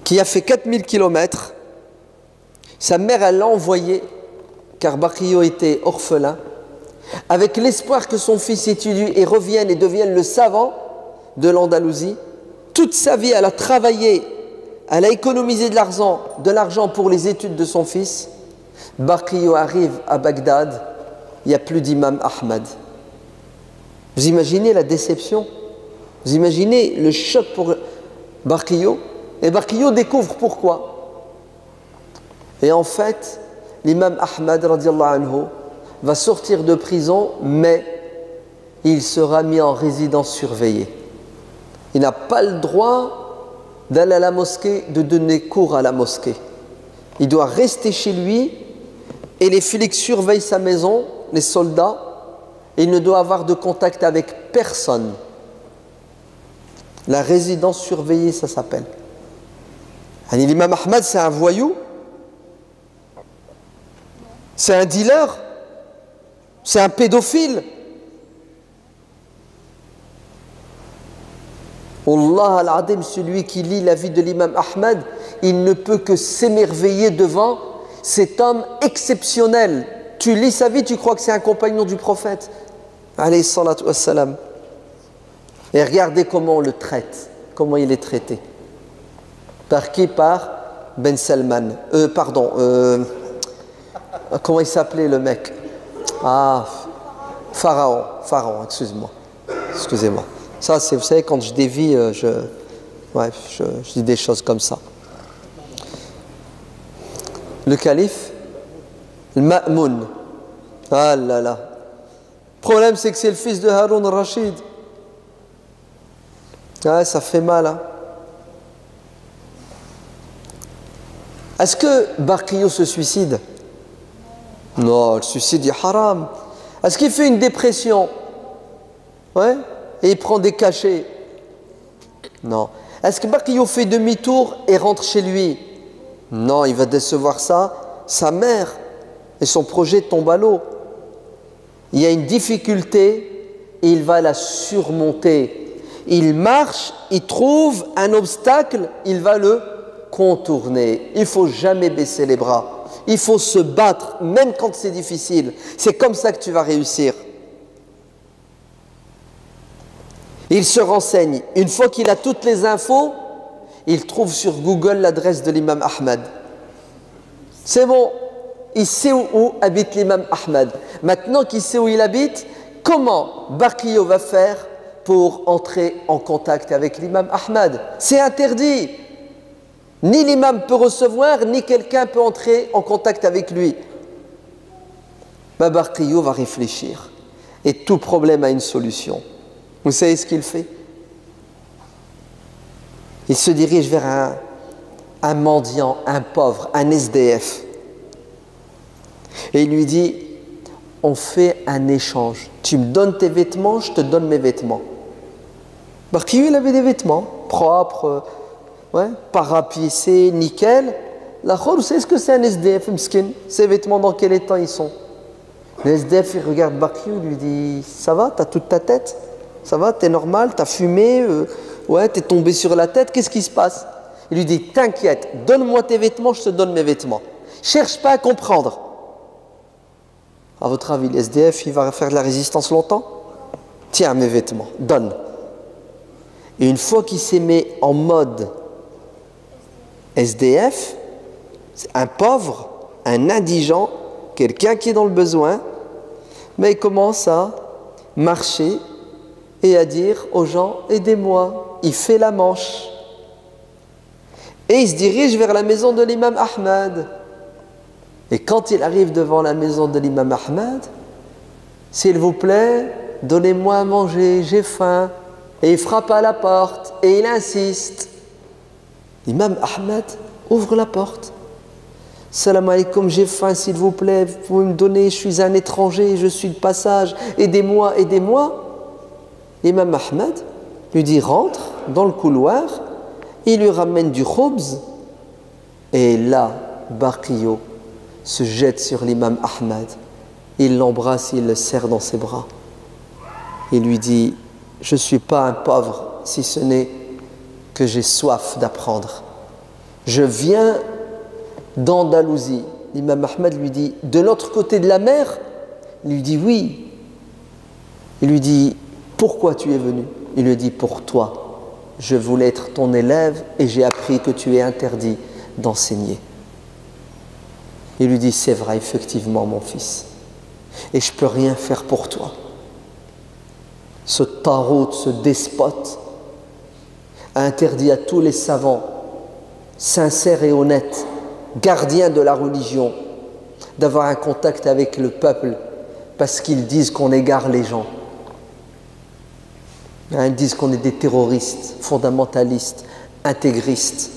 qui a fait 4000 km, sa mère elle l'a envoyé, car Baqiyyu était orphelin, avec l'espoir que son fils étudie et revienne et devienne le savant de l'Andalousie. Toute sa vie, elle a travaillé, elle a économisé de l'argent pour les études de son fils. Baqiyyu arrive à Bagdad, il n'y a plus d'imam Ahmad. Vous imaginez la déception? Vous imaginez le choc pour Baqiyyu? Et Baqiyyu découvre pourquoi. Et en fait, l'imam Ahmad radiallahu anhu va sortir de prison, mais il sera mis en résidence surveillée. Il n'a pas le droit d'aller à la mosquée, de donner cours à la mosquée. Il doit rester chez lui et les flics surveillent sa maison les soldats, il ne doit avoir de contact avec personne. La résidence surveillée, ça s'appelle. L'imam Ahmad, c'est un voyou, c'est un dealer, c'est un pédophile. Wallah al-Adim, celui qui lit la vie de l'imam Ahmad, il ne peut que s'émerveiller devant cet homme exceptionnel. Tu lis sa vie, tu crois que c'est un compagnon du prophète, alayhi salatu wassalam. Et regardez comment on le traite, comment il est traité. Par qui? Par Ben Salman. Comment il s'appelait le mec? Ah, Pharaon, excusez-moi. Ça, c'est, vous savez, quand je dévie, je dis des choses comme ça. Le calife, le Ma'moun. Ah là là. Le problème, c'est que c'est le fils de Haroun al-Rachid. Ah, ça fait mal, hein. Est-ce que Baqiyyu se suicide? Non, le suicide est haram. Est-ce qu'il fait une dépression? Ouais. Et il prend des cachets? Non. Est-ce que Baqiyyu fait demi-tour et rentre chez lui? Non, il va décevoir sa mère. Et son projet tombe à l'eau. Il y a une difficulté et il va la surmonter. Il marche, il trouve un obstacle, il va le contourner. Il ne faut jamais baisser les bras. Il faut se battre, même quand c'est difficile. C'est comme ça que tu vas réussir. Il se renseigne. Une fois qu'il a toutes les infos, il trouve sur Google l'adresse de l'imam Ahmad. C'est bon, il sait où habite l'imam Ahmad. Maintenant qu'il sait où il habite, comment Baqiyyu va faire pour entrer en contact avec l'imam Ahmad? C'est interdit. Ni l'imam peut recevoir, ni quelqu'un peut entrer en contact avec lui. Baqiyyu va réfléchir. Et tout problème a une solution. Vous savez ce qu'il fait? Il se dirige vers un mendiant, un pauvre, un SDF. Et il lui dit, on fait un échange. Tu me donnes tes vêtements, je te donne mes vêtements. Baqiyyu, il avait des vêtements propres, pas rapiécés, nickel. L'autre, vous savez ce que c'est un SDF, miskin? Ces vêtements, dans quel état ils sont? Le SDF, il regarde Baqiyyu, il lui dit, ça va, t'as toute ta tête? Ça va, t'es normal, t'as fumé, t'es tombé sur la tête, qu'est-ce qui se passe? Il lui dit, t'inquiète, donne-moi tes vêtements, je te donne mes vêtements. Cherche pas à comprendre. À votre avis, l'SDF, il va faire de la résistance longtemps? Tiens, mes vêtements, donne. Et une fois qu'il s'est mis en mode SDF, un pauvre, un indigent, quelqu'un qui est dans le besoin, mais il commence à marcher et à dire aux gens, aidez-moi. Il fait la manche. Et il se dirige vers la maison de l'imam Ahmad. Et quand il arrive devant la maison de l'imam Ahmad, s'il vous plaît, donnez-moi à manger, j'ai faim. Et il frappe à la porte et il insiste. L'imam Ahmad ouvre la porte. Salam alaikum, j'ai faim, s'il vous plaît, vous pouvez me donner, je suis un étranger, je suis de passage, aidez-moi, aidez-moi. L'imam Ahmad lui dit, rentre dans le couloir, il lui ramène du khubz. Et là, Baqiyyu se jette sur l'imam Ahmad. Il l'embrasse, il le serre dans ses bras. Il lui dit, je ne suis pas un pauvre, si ce n'est que j'ai soif d'apprendre. Je viens d'Andalousie. L'imam Ahmad lui dit, de l'autre côté de la mer? Il lui dit, oui. Il lui dit, pourquoi tu es venu? Il lui dit, pour toi. Je voulais être ton élève et j'ai appris que tu es interdit d'enseigner. Il lui dit, c'est vrai, effectivement, mon fils. Et je ne peux rien faire pour toi. Ce tarout, ce despote, a interdit à tous les savants, sincères et honnêtes, gardiens de la religion, d'avoir un contact avec le peuple parce qu'ils disent qu'on égare les gens. Ils disent qu'on est des terroristes, fondamentalistes, intégristes.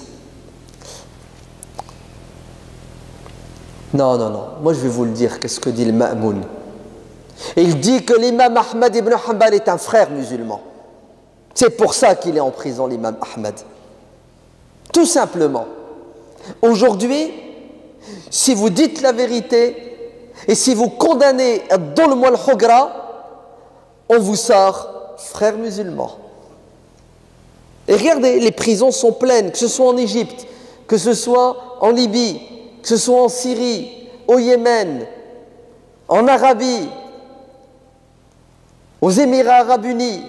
Non, non, non. Moi, je vais vous le dire, qu'est-ce que dit le Ma'moun. Il dit que l'imam Ahmad ibn Hanbal est un frère musulman. C'est pour ça qu'il est en prison, l'imam Ahmad. Tout simplement. Aujourd'hui, si vous dites la vérité et si vous condamnez Dhulm al-Hugra, on vous sort frère musulman. Et regardez, les prisons sont pleines, que ce soit en Égypte, que ce soit en Libye, que ce soit en Syrie, au Yémen, en Arabie, aux Émirats arabes unis.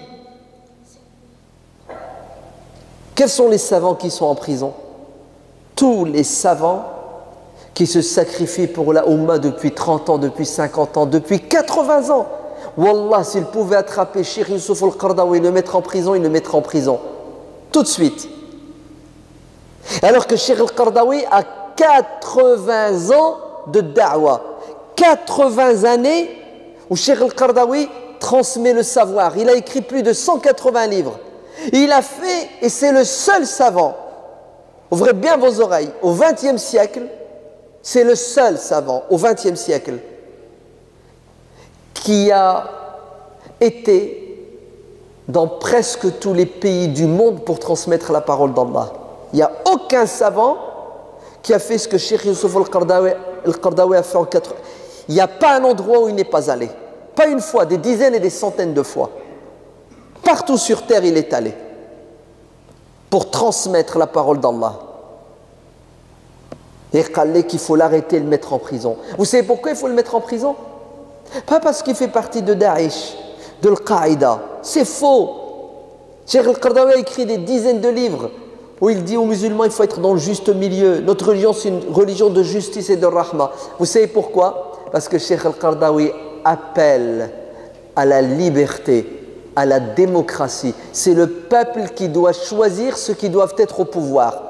Quels sont les savants qui sont en prison? Tous les savants qui se sacrifient pour la Oumma depuis 30 ans, depuis 50 ans, depuis 80 ans. Wallah, s'ils pouvaient attraper Cheikh Youssouf al-Qaradawi et le mettre en prison, ils le mettraient en prison. Tout de suite. Alors que Cheikh al-Qaradawi a 80 ans de da'wa. 80 années où Cheikh al-Qaradawi transmet le savoir. Il a écrit plus de 180 livres. Il a fait, et c'est le seul savant, ouvrez bien vos oreilles, au XXe siècle, c'est le seul savant au XXe siècle qui a été dans presque tous les pays du monde pour transmettre la parole d'Allah. Il n'y a aucun savant qui a fait ce que Cheikh Youssouf al-Qaradawi a fait en 4 ans. Il n'y a pas un endroit où il n'est pas allé. Pas une fois, des dizaines et des centaines de fois. Partout sur terre, il est allé pour transmettre la parole d'Allah. Et qu'il faut l'arrêter et le mettre en prison. Vous savez pourquoi il faut le mettre en prison? Pas parce qu'il fait partie de Daesh, de l'Al-Qaïda. C'est faux. Cheikh al-Qaradawi a écrit des dizaines de livres où il dit aux musulmans il faut être dans le juste milieu. Notre religion, c'est une religion de justice et de rahma. Vous savez pourquoi? Parce que Cheikh al-Qaradawi appelle à la liberté, à la démocratie. C'est le peuple qui doit choisir ceux qui doivent être au pouvoir.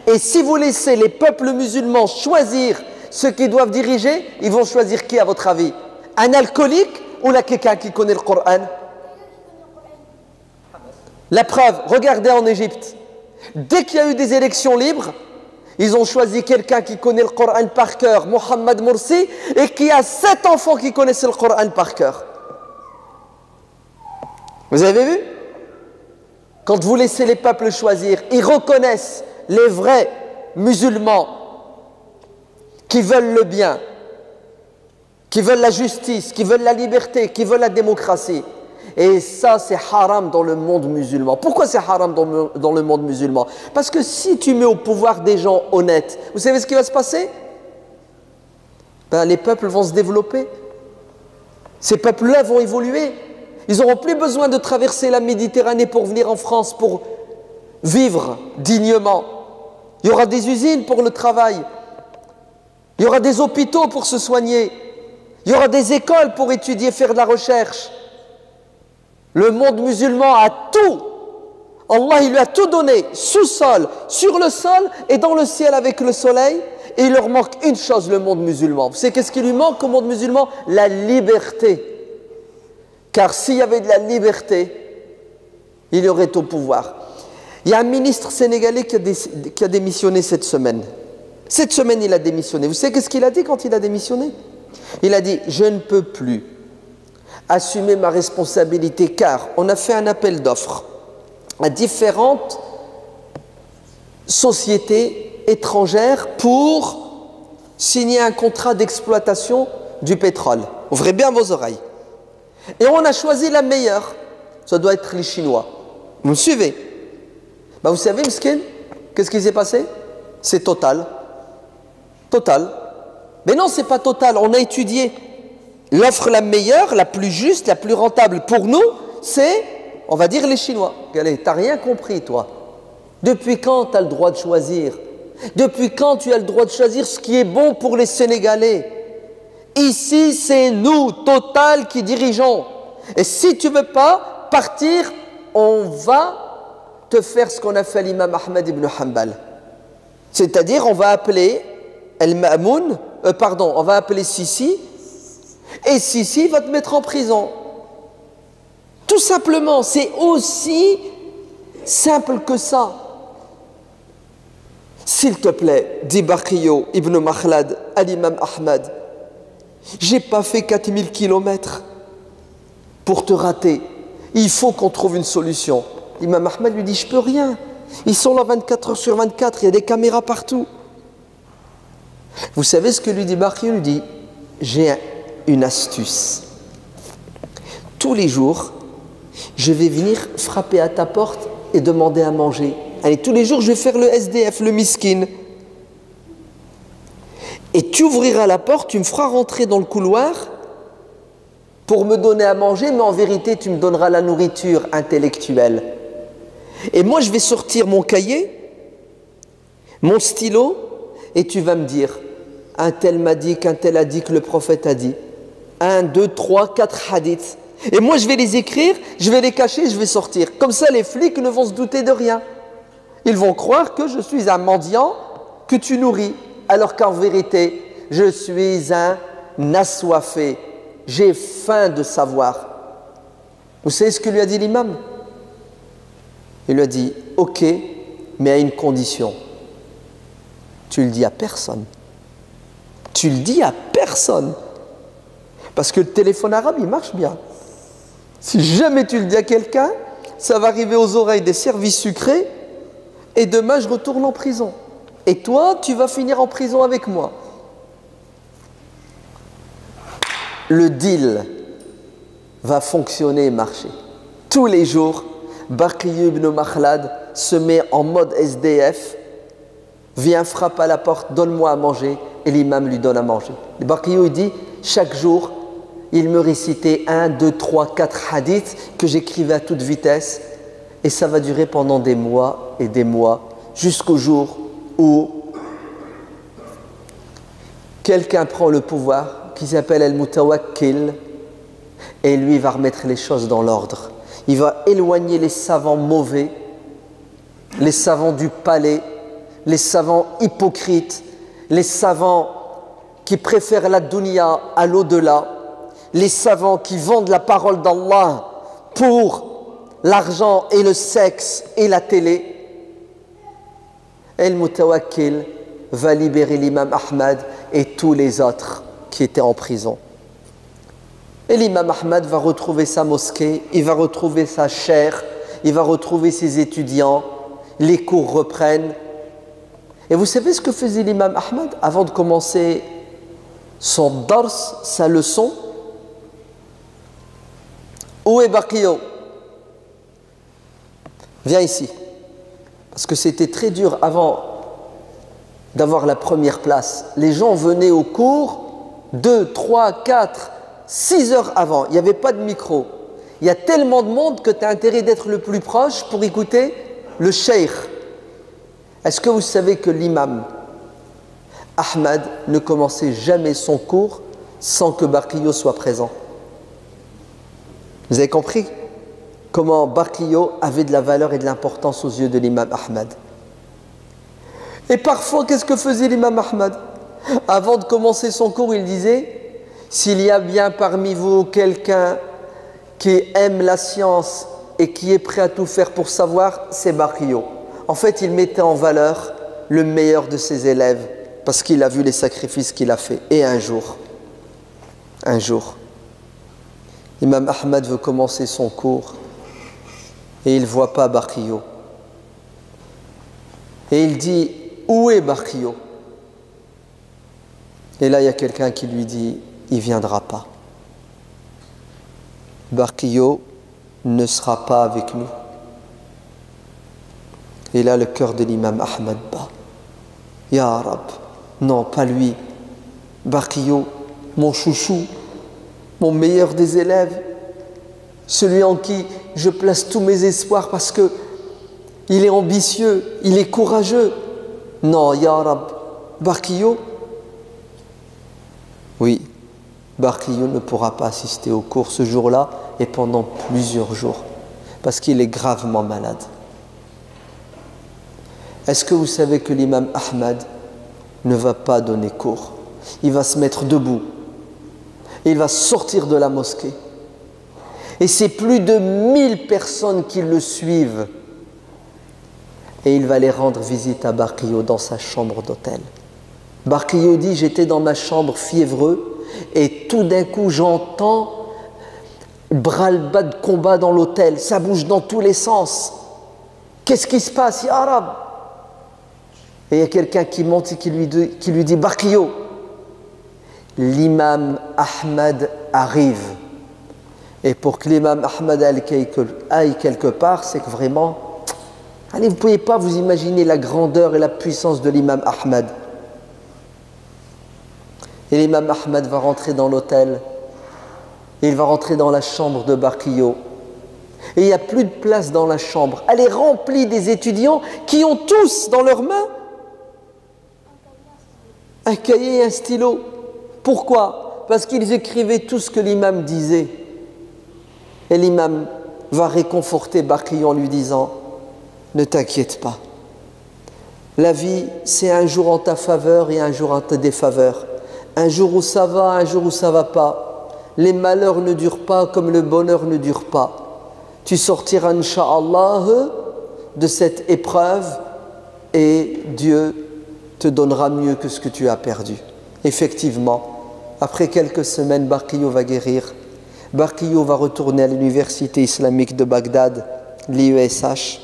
Et si vous laissez les peuples musulmans choisir ceux qui doivent diriger, ils vont choisir qui à votre avis? Un alcoolique ou quelqu'un qui connaît le Coran? La preuve, regardez en Égypte. Dès qu'il y a eu des élections libres, ils ont choisi quelqu'un qui connaît le Coran par cœur, Mohamed Morsi, et qui a 7 enfants qui connaissent le Coran par cœur. Vous avez vu? Quand vous laissez les peuples choisir, ils reconnaissent les vrais musulmans qui veulent le bien, qui veulent la justice, qui veulent la liberté, qui veulent la démocratie. Et ça, c'est haram dans le monde musulman. Pourquoi c'est haram dans le monde musulman? Parce que si tu mets au pouvoir des gens honnêtes, vous savez ce qui va se passer? Ben, les peuples vont se développer. Ces peuples-là vont évoluer. Ils n'auront plus besoin de traverser la Méditerranée pour venir en France, pour vivre dignement. Il y aura des usines pour le travail. Il y aura des hôpitaux pour se soigner. Il y aura des écoles pour étudier, faire de la recherche. Le monde musulman a tout. Allah, il lui a tout donné, sous-sol, sur le sol et dans le ciel avec le soleil. Et il leur manque une chose, le monde musulman. Vous savez qu'est-ce qui lui manque au monde musulman? La liberté. Car s'il y avait de la liberté, il y aurait au pouvoir. Il y a un ministre sénégalais qui a démissionné cette semaine. Cette semaine, il a démissionné. Vous savez qu'est-ce qu'il a dit quand il a démissionné? Il a dit « Je ne peux plus assumer ma responsabilité car on a fait un appel d'offres à différentes sociétés étrangères pour signer un contrat d'exploitation du pétrole. » Ouvrez bien vos oreilles. Et on a choisi la meilleure. Ça doit être les Chinois. Vous me suivez? Ben vous savez, Mskin, qu'est-ce qui s'est passé? C'est Total. Total. Mais non, c'est pas Total. On a étudié. L'offre la meilleure, la plus juste, la plus rentable pour nous, c'est, on va dire, les Chinois. Allez, t'as rien compris, toi. Depuis quand tu as le droit de choisir? Depuis quand tu as le droit de choisir ce qui est bon pour les Sénégalais? Ici, c'est nous, Total, qui dirigeons. Et si tu ne veux pas partir, on va te faire ce qu'on a fait à l'imam Ahmad ibn Hanbal. C'est-à-dire, on va appeler El-Ma'moun, on va appeler Sisi, et Sisi va te mettre en prison. Tout simplement, c'est aussi simple que ça. S'il te plaît, dit Baqiyo ibn Makhlad à l'imam Ahmad, j'ai pas fait 4000 kilomètres pour te rater. Il faut qu'on trouve une solution. L'imam Ahmed lui dit, je peux rien. Ils sont là 24 heures sur 24, il y a des caméras partout. Vous savez ce que lui dit Barqiyo? Il lui dit, j'ai une astuce. Tous les jours, je vais venir frapper à ta porte et demander à manger. Allez, tous les jours, je vais faire le SDF, le miskin. Et tu ouvriras la porte, tu me feras rentrer dans le couloir pour me donner à manger, mais en vérité, tu me donneras la nourriture intellectuelle. Et moi, je vais sortir mon cahier, mon stylo, et tu vas me dire, un tel m'a dit, qu'un tel a dit, que le prophète a dit. 1, 2, 3, 4 hadiths. Et moi, je vais les écrire, je vais les cacher, je vais sortir. Comme ça, les flics ne vont se douter de rien. Ils vont croire que je suis un mendiant que tu nourris. Alors qu'en vérité, je suis un assoiffé. J'ai faim de savoir. Vous savez ce que lui a dit l'imam? Il lui a dit, ok, mais à une condition. Tu le dis à personne. Tu le dis à personne. Parce que le téléphone arabe, il marche bien. Si jamais tu le dis à quelqu'un, ça va arriver aux oreilles des services secrets et demain, je retourne en prison. Et toi, tu vas finir en prison avec moi. Le deal va fonctionner et marcher. Tous les jours, Barqiyo ibn Makhlad se met en mode SDF, vient, frappe à la porte, donne-moi à manger, et l'imam lui donne à manger. Et Barqiyo dit, chaque jour, il me récitait 1, 2, 3, 4 hadiths que j'écrivais à toute vitesse, et ça va durer pendant des mois et des mois, jusqu'au jour où quelqu'un prend le pouvoir, qui s'appelle Al-Mutawakkil, et lui va remettre les choses dans l'ordre. Il va éloigner les savants mauvais, les savants du palais, les savants hypocrites, les savants qui préfèrent la dunya à l'au-delà, les savants qui vendent la parole d'Allah pour l'argent et le sexe et la télé. Al-Mutawakkil va libérer l'imam Ahmad et tous les autres qui étaient en prison. Et l'imam Ahmad va retrouver sa mosquée, il va retrouver sa chaire, il va retrouver ses étudiants, les cours reprennent. Et vous savez ce que faisait l'imam Ahmad avant de commencer son dars, sa leçon? Où est Barqiyo? Viens ici. Parce que c'était très dur avant d'avoir la première place. Les gens venaient au cours 2, 3, 4, 6 heures avant. Il n'y avait pas de micro. Il y a tellement de monde que tu as intérêt d'être le plus proche pour écouter le cheikh. Est-ce que vous savez que l'imam Ahmad ne commençait jamais son cours sans que Barqiyo soit présent? Vous avez compris comment Barqiyo avait de la valeur et de l'importance aux yeux de l'imam Ahmad? Et parfois, qu'est-ce que faisait l'imam Ahmad? Avant de commencer son cours, il disait, s'il y a bien parmi vous quelqu'un qui aime la science et qui est prêt à tout faire pour savoir, c'est Barqiyo. En fait, il mettait en valeur le meilleur de ses élèves parce qu'il a vu les sacrifices qu'il a fait. Et un jour, l'imam Ahmad veut commencer son cours et il ne voit pas Barqiyo. Et il dit, où est Barqiyo? Et là, il y a quelqu'un qui lui dit, il ne viendra pas. Barqiyo ne sera pas avec nous. Et là, le cœur de l'imam Ahmad bat. Ya Rab, non, pas lui. Barqiyo, mon chouchou, mon meilleur des élèves, celui en qui je place tous mes espoirs parce que il est ambitieux, il est courageux. Non, Ya Rab, Barqiyo, oui, Barqiyo ne pourra pas assister au cours ce jour-là et pendant plusieurs jours parce qu'il est gravement malade. Est-ce que vous savez que l'imam Ahmad ne va pas donner cours? Il va se mettre debout. Il va sortir de la mosquée. Et c'est plus de 1000 personnes qui le suivent. Et il va les rendre visite à Barqiyo dans sa chambre d'hôtel. Barqiyo dit, j'étais dans ma chambre fiévreux et tout d'un coup j'entends Bras-le-bas de combat dans l'hôtel, ça bouge dans tous les sens. Qu'est-ce qui se passe, ya Arab? Et il y a quelqu'un qui monte et qui lui dit Barkio, l'imam Ahmad arrive. Et pour que l'imam Ahmad aille quelque part, c'est que vraiment, allez, vous ne pouvez pas vous imaginer la grandeur et la puissance de l'imam Ahmad. Et l'imam Ahmad va rentrer dans l'hôtel. Il va rentrer dans la chambre de Barkio. Et il n'y a plus de place dans la chambre. Elle est remplie des étudiants qui ont tous dans leurs mains un cahier et un stylo. Pourquoi? Parce qu'ils écrivaient tout ce que l'imam disait. Et l'imam va réconforter Barkio en lui disant « Ne t'inquiète pas. La vie, c'est un jour en ta faveur et un jour en ta défaveur. Un jour où ça va, un jour où ça ne va pas. Les malheurs ne durent pas comme le bonheur ne dure pas. Tu sortiras, Inch'Allah, de cette épreuve et Dieu te donnera mieux que ce que tu as perdu. » Effectivement, après quelques semaines, Barkio va guérir. Barkio va retourner à l'université islamique de Bagdad, l'IESH,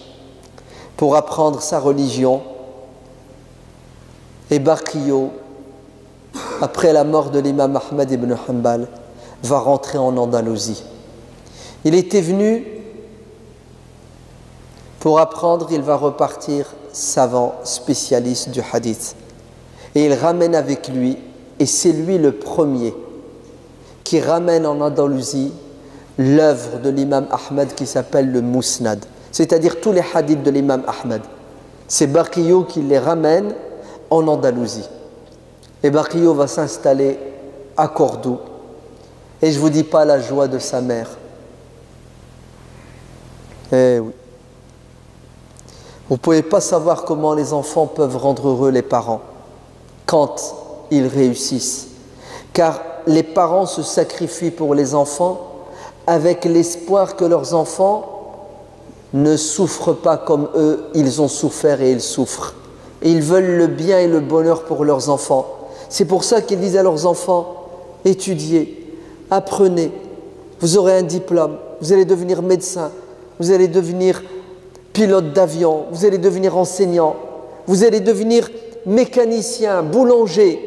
pour apprendre sa religion. Et Barkio, après la mort de l'imam Ahmad ibn Hanbal, va rentrer en Andalousie. Il était venu pour apprendre, il va repartir savant, spécialiste du hadith. Et il ramène avec lui, et c'est lui le premier qui ramène en Andalousie l'œuvre de l'imam Ahmad qui s'appelle le Musnad, c'est-à-dire tous les hadiths de l'imam Ahmad. C'est Barkio qui les ramène en Andalousie. Et Barkio va s'installer à Cordoue. Et je ne vous dis pas la joie de sa mère. Eh oui. Vous ne pouvez pas savoir comment les enfants peuvent rendre heureux les parents quand ils réussissent. Car les parents se sacrifient pour les enfants avec l'espoir que leurs enfants ne souffrent pas comme eux, ils ont souffert et ils souffrent. Et ils veulent le bien et le bonheur pour leurs enfants. C'est pour ça qu'ils disent à leurs enfants, étudiez, apprenez, vous aurez un diplôme, vous allez devenir médecin, vous allez devenir pilote d'avion, vous allez devenir enseignant, vous allez devenir mécanicien, boulanger.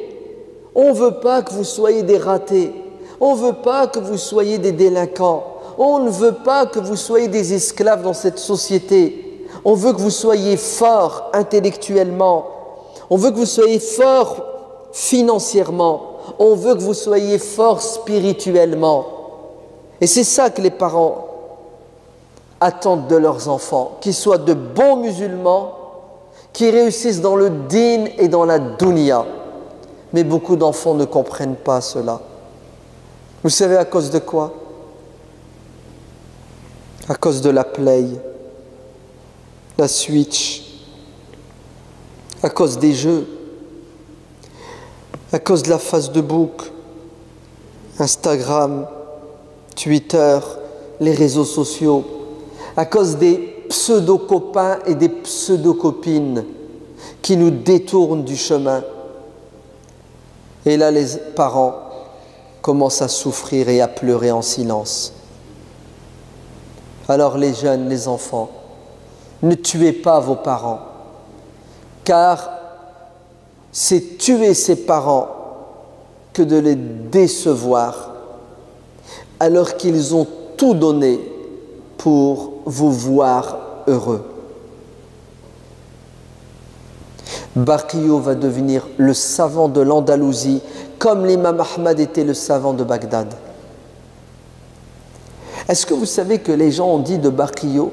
On ne veut pas que vous soyez des ratés, on ne veut pas que vous soyez des délinquants, on ne veut pas que vous soyez des esclaves dans cette société. On veut que vous soyez forts intellectuellement, on veut que vous soyez forts financièrement, on veut que vous soyez forts spirituellement. Et c'est ça que les parents attendent de leurs enfants, qu'ils soient de bons musulmans, qui réussissent dans le din et dans la dunya. Mais beaucoup d'enfants ne comprennent pas cela. Vous savez à cause de quoi? À cause de la play, la Switch, à cause des jeux, à cause de la Facebook, Instagram, Twitter, les réseaux sociaux, à cause des pseudo-copains et des pseudo-copines qui nous détournent du chemin. Et là, les parents commencent à souffrir et à pleurer en silence. Alors les jeunes, les enfants, ne tuez pas vos parents, car c'est tuer ses parents que de les décevoir, alors qu'ils ont tout donné pour vous voir heureux. Barkio va devenir le savant de l'Andalousie, comme l'imam Ahmad était le savant de Bagdad. Est-ce que vous savez que les gens ont dit de Barkio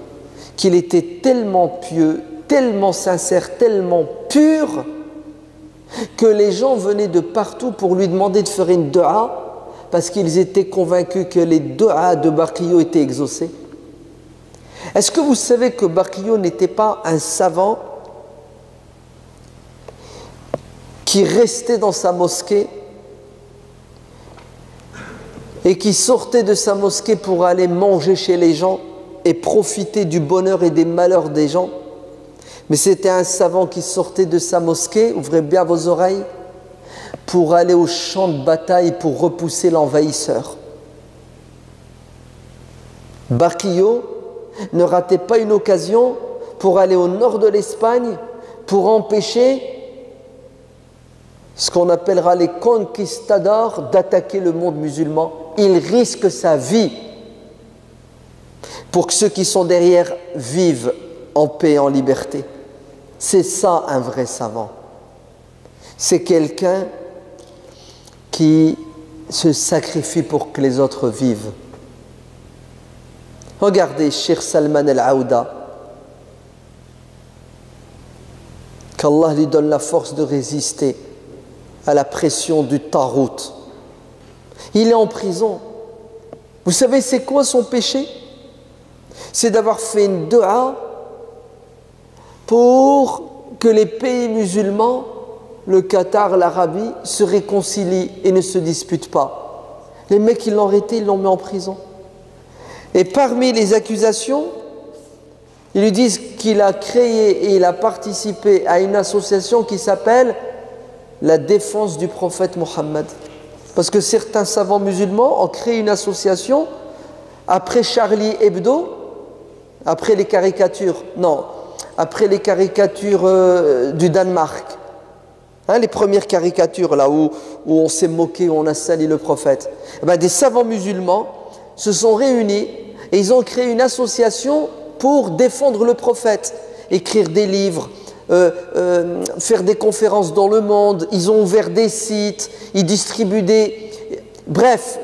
qu'il était tellement pieux, tellement sincère, tellement pur, que les gens venaient de partout pour lui demander de faire une dua, parce qu'ils étaient convaincus que les duas de Barkio étaient exaucés? Est-ce que vous savez que Barkio n'était pas un savant qui restait dans sa mosquée et qui sortait de sa mosquée pour aller manger chez les gens et profiter du bonheur et des malheurs des gens? Mais c'était un savant qui sortait de sa mosquée, ouvrez bien vos oreilles, pour aller au champ de bataille pour repousser l'envahisseur. Barquillo ne ratait pas une occasion pour aller au nord de l'Espagne pour empêcher ce qu'on appellera les conquistadors d'attaquer le monde musulman. Il risque sa vie pour que ceux qui sont derrière vivent en paix, en liberté. C'est ça un vrai savant. C'est quelqu'un qui se sacrifie pour que les autres vivent. Regardez Cheikh Salman al-Aouda, qu'Allah lui donne la force de résister à la pression du Tarout. Il est en prison. Vous savez c'est quoi son péché? C'est d'avoir fait une dua pour que les pays musulmans, le Qatar, l'Arabie, se réconcilient et ne se disputent pas. Les mecs, ils l'ont arrêté, ils l'ont mis en prison. Et parmi les accusations, ils lui disent qu'il a créé et il a participé à une association qui s'appelle la défense du prophète Mohammed. Parce que certains savants musulmans ont créé une association après Charlie Hebdo, après les caricatures du Danemark. Hein, les premières caricatures là où on s'est moqué, où on a sali le prophète. Des savants musulmans se sont réunis et ils ont créé une association pour défendre le prophète, écrire des livres, faire des conférences dans le monde. Ils ont ouvert des sites, ils distribuent des... Bref,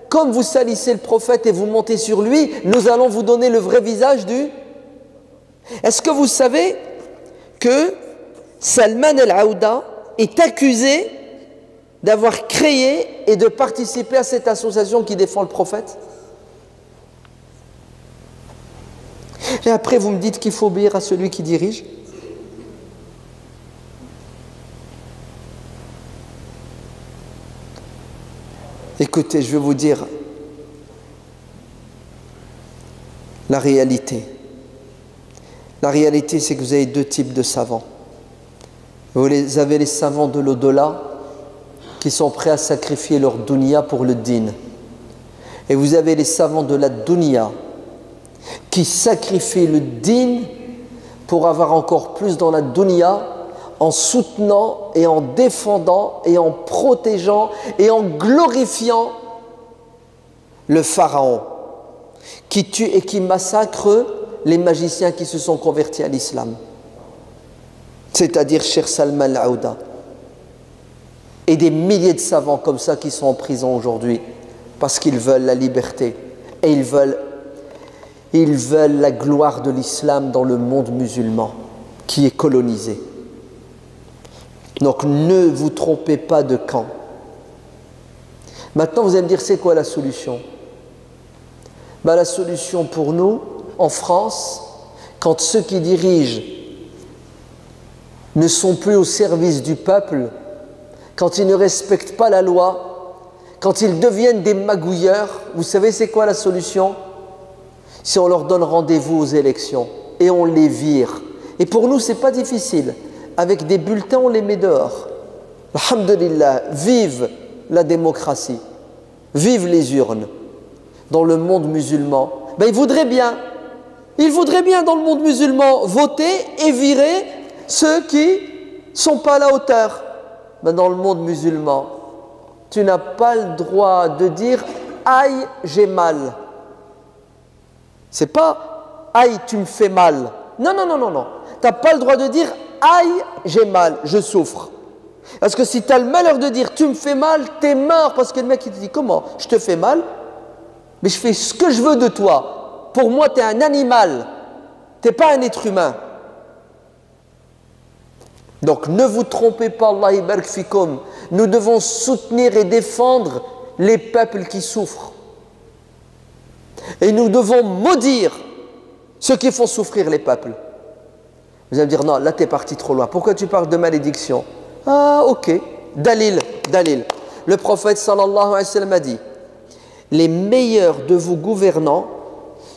comme vous salissez le prophète et vous montez sur lui, nous allons vous donner le vrai visage du... Est-ce que vous savez que Salman al-Aouda est accusé d'avoir créé et de participer à cette association qui défend le prophète? Et après vous me dites qu'il faut obéir à celui qui dirige? Écoutez, je vais vous dire la réalité. La réalité, c'est que vous avez deux types de savants. Vous avez les savants de l'au-delà qui sont prêts à sacrifier leur dunya pour le din. Et vous avez les savants de la dunya qui sacrifient le din pour avoir encore plus dans la dunya en soutenant et en défendant et en protégeant et en glorifiant le pharaon qui tue et qui massacre les magiciens qui se sont convertis à l'islam, c'est-à-dire Cheikh Salman al-Aouda et des milliers de savants comme ça qui sont en prison aujourd'hui parce qu'ils veulent la liberté et ils veulent la gloire de l'islam dans le monde musulman qui est colonisé. Donc ne vous trompez pas de camp. Maintenant vous allez me dire c'est quoi la solution? La solution pour nous en France, quand ceux qui dirigent ne sont plus au service du peuple, quand ils ne respectent pas la loi, quand ils deviennent des magouilleurs, vous savez c'est quoi la solution? Si on leur donne rendez-vous aux élections et on les vire. Et pour nous c'est pas difficile. Avec des bulletins, on les met dehors. Alhamdulillah, vive la démocratie, vive les urnes. Dans le monde musulman, ils voudraient bien dans le monde musulman voter et virer ceux qui ne sont pas à la hauteur. Mais dans le monde musulman, tu n'as pas le droit de dire « aïe, j'ai mal ». C'est pas « aïe, tu me fais mal ». Non. Tu n'as pas le droit de dire « aïe, j'ai mal, je souffre ». Parce que si tu as le malheur de dire « tu me fais mal », tu es mort. Parce que le mec il te dit « comment? Je te fais mal, mais je fais ce que je veux de toi. Pour moi, tu es un animal. Tu n'es pas un être humain. » Donc ne vous trompez pas, Allah ibarak fikum. Nous devons soutenir et défendre les peuples qui souffrent. Et nous devons maudire ceux qui font souffrir les peuples. Vous allez me dire, non, là tu es parti trop loin. Pourquoi tu parles de malédiction? Ah, ok. Dalil. Le prophète sallallahu alayhi wa sallam a dit, les meilleurs de vos gouvernants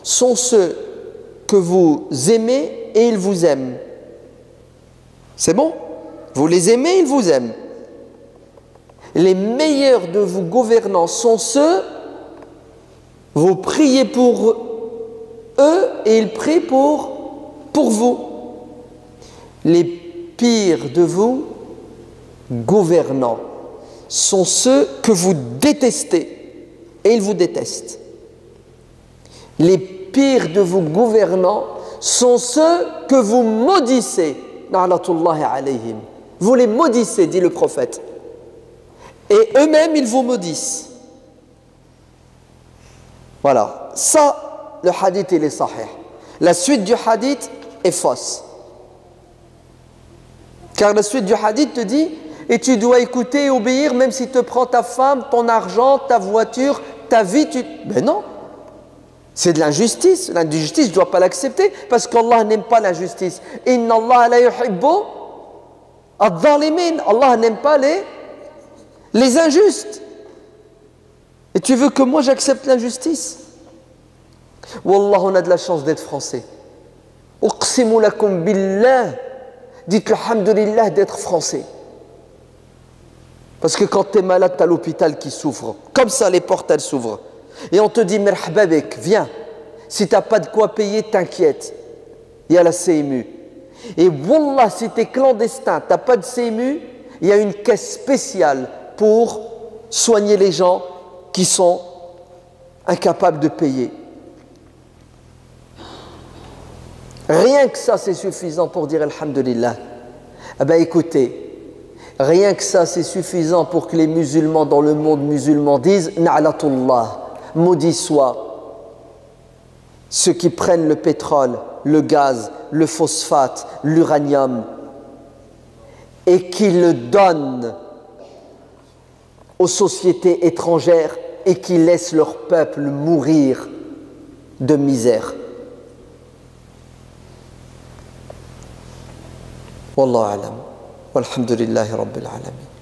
sont ceux que vous aimez et ils vous aiment. C'est bon? Vous les aimez, ils vous aiment. Les meilleurs de vos gouvernants sont ceux, vous priez pour eux et ils prient pour vous. Les pires de vous, gouvernants, sont ceux que vous détestez et ils vous détestent. Les pires de vous gouvernants sont ceux que vous maudissez. Na'latullahi alayhim. Vous les maudissez, dit le prophète. Et eux-mêmes, ils vous maudissent. Voilà. Ça, le hadith, il est sahih. La suite du hadith est fausse. Car la suite du hadith te dit, et tu dois écouter et obéir même si te prend ta femme, ton argent, ta voiture, ta vie. Mais non. C'est de l'injustice. L'injustice, je ne dois pas l'accepter parce qu'Allah n'aime pas l'injustice. Inna Allah la yuhibbu ad-dhalimin. Allah n'aime pas les injustes. Et tu veux que moi j'accepte l'injustice? Wallah, on a de la chance d'être français. Uqsimu lakum billah. Dites alhamdulillah d'être français. Parce que quand tu es malade, tu as l'hôpital qui s'ouvre. Comme ça, les portes, elles s'ouvrent. Et on te dit, merhaba bek, viens. Si tu n'as pas de quoi payer, t'inquiète. Il y a la CMU. Et wallah, si tu es clandestin, tu n'as pas de CMU, il y a une caisse spéciale pour soigner les gens qui sont incapables de payer. Rien que ça, c'est suffisant pour dire alhamdulillah. Eh bien, écoutez, rien que ça, c'est suffisant pour que les musulmans dans le monde musulman disent na'latullah, maudit soit ceux qui prennent le pétrole, le gaz, le phosphate, l'uranium et qui le donnent aux sociétés étrangères et qui laissent leur peuple mourir de misère. Wallahu a'lam. Walhamdulillahi rabbil alamin.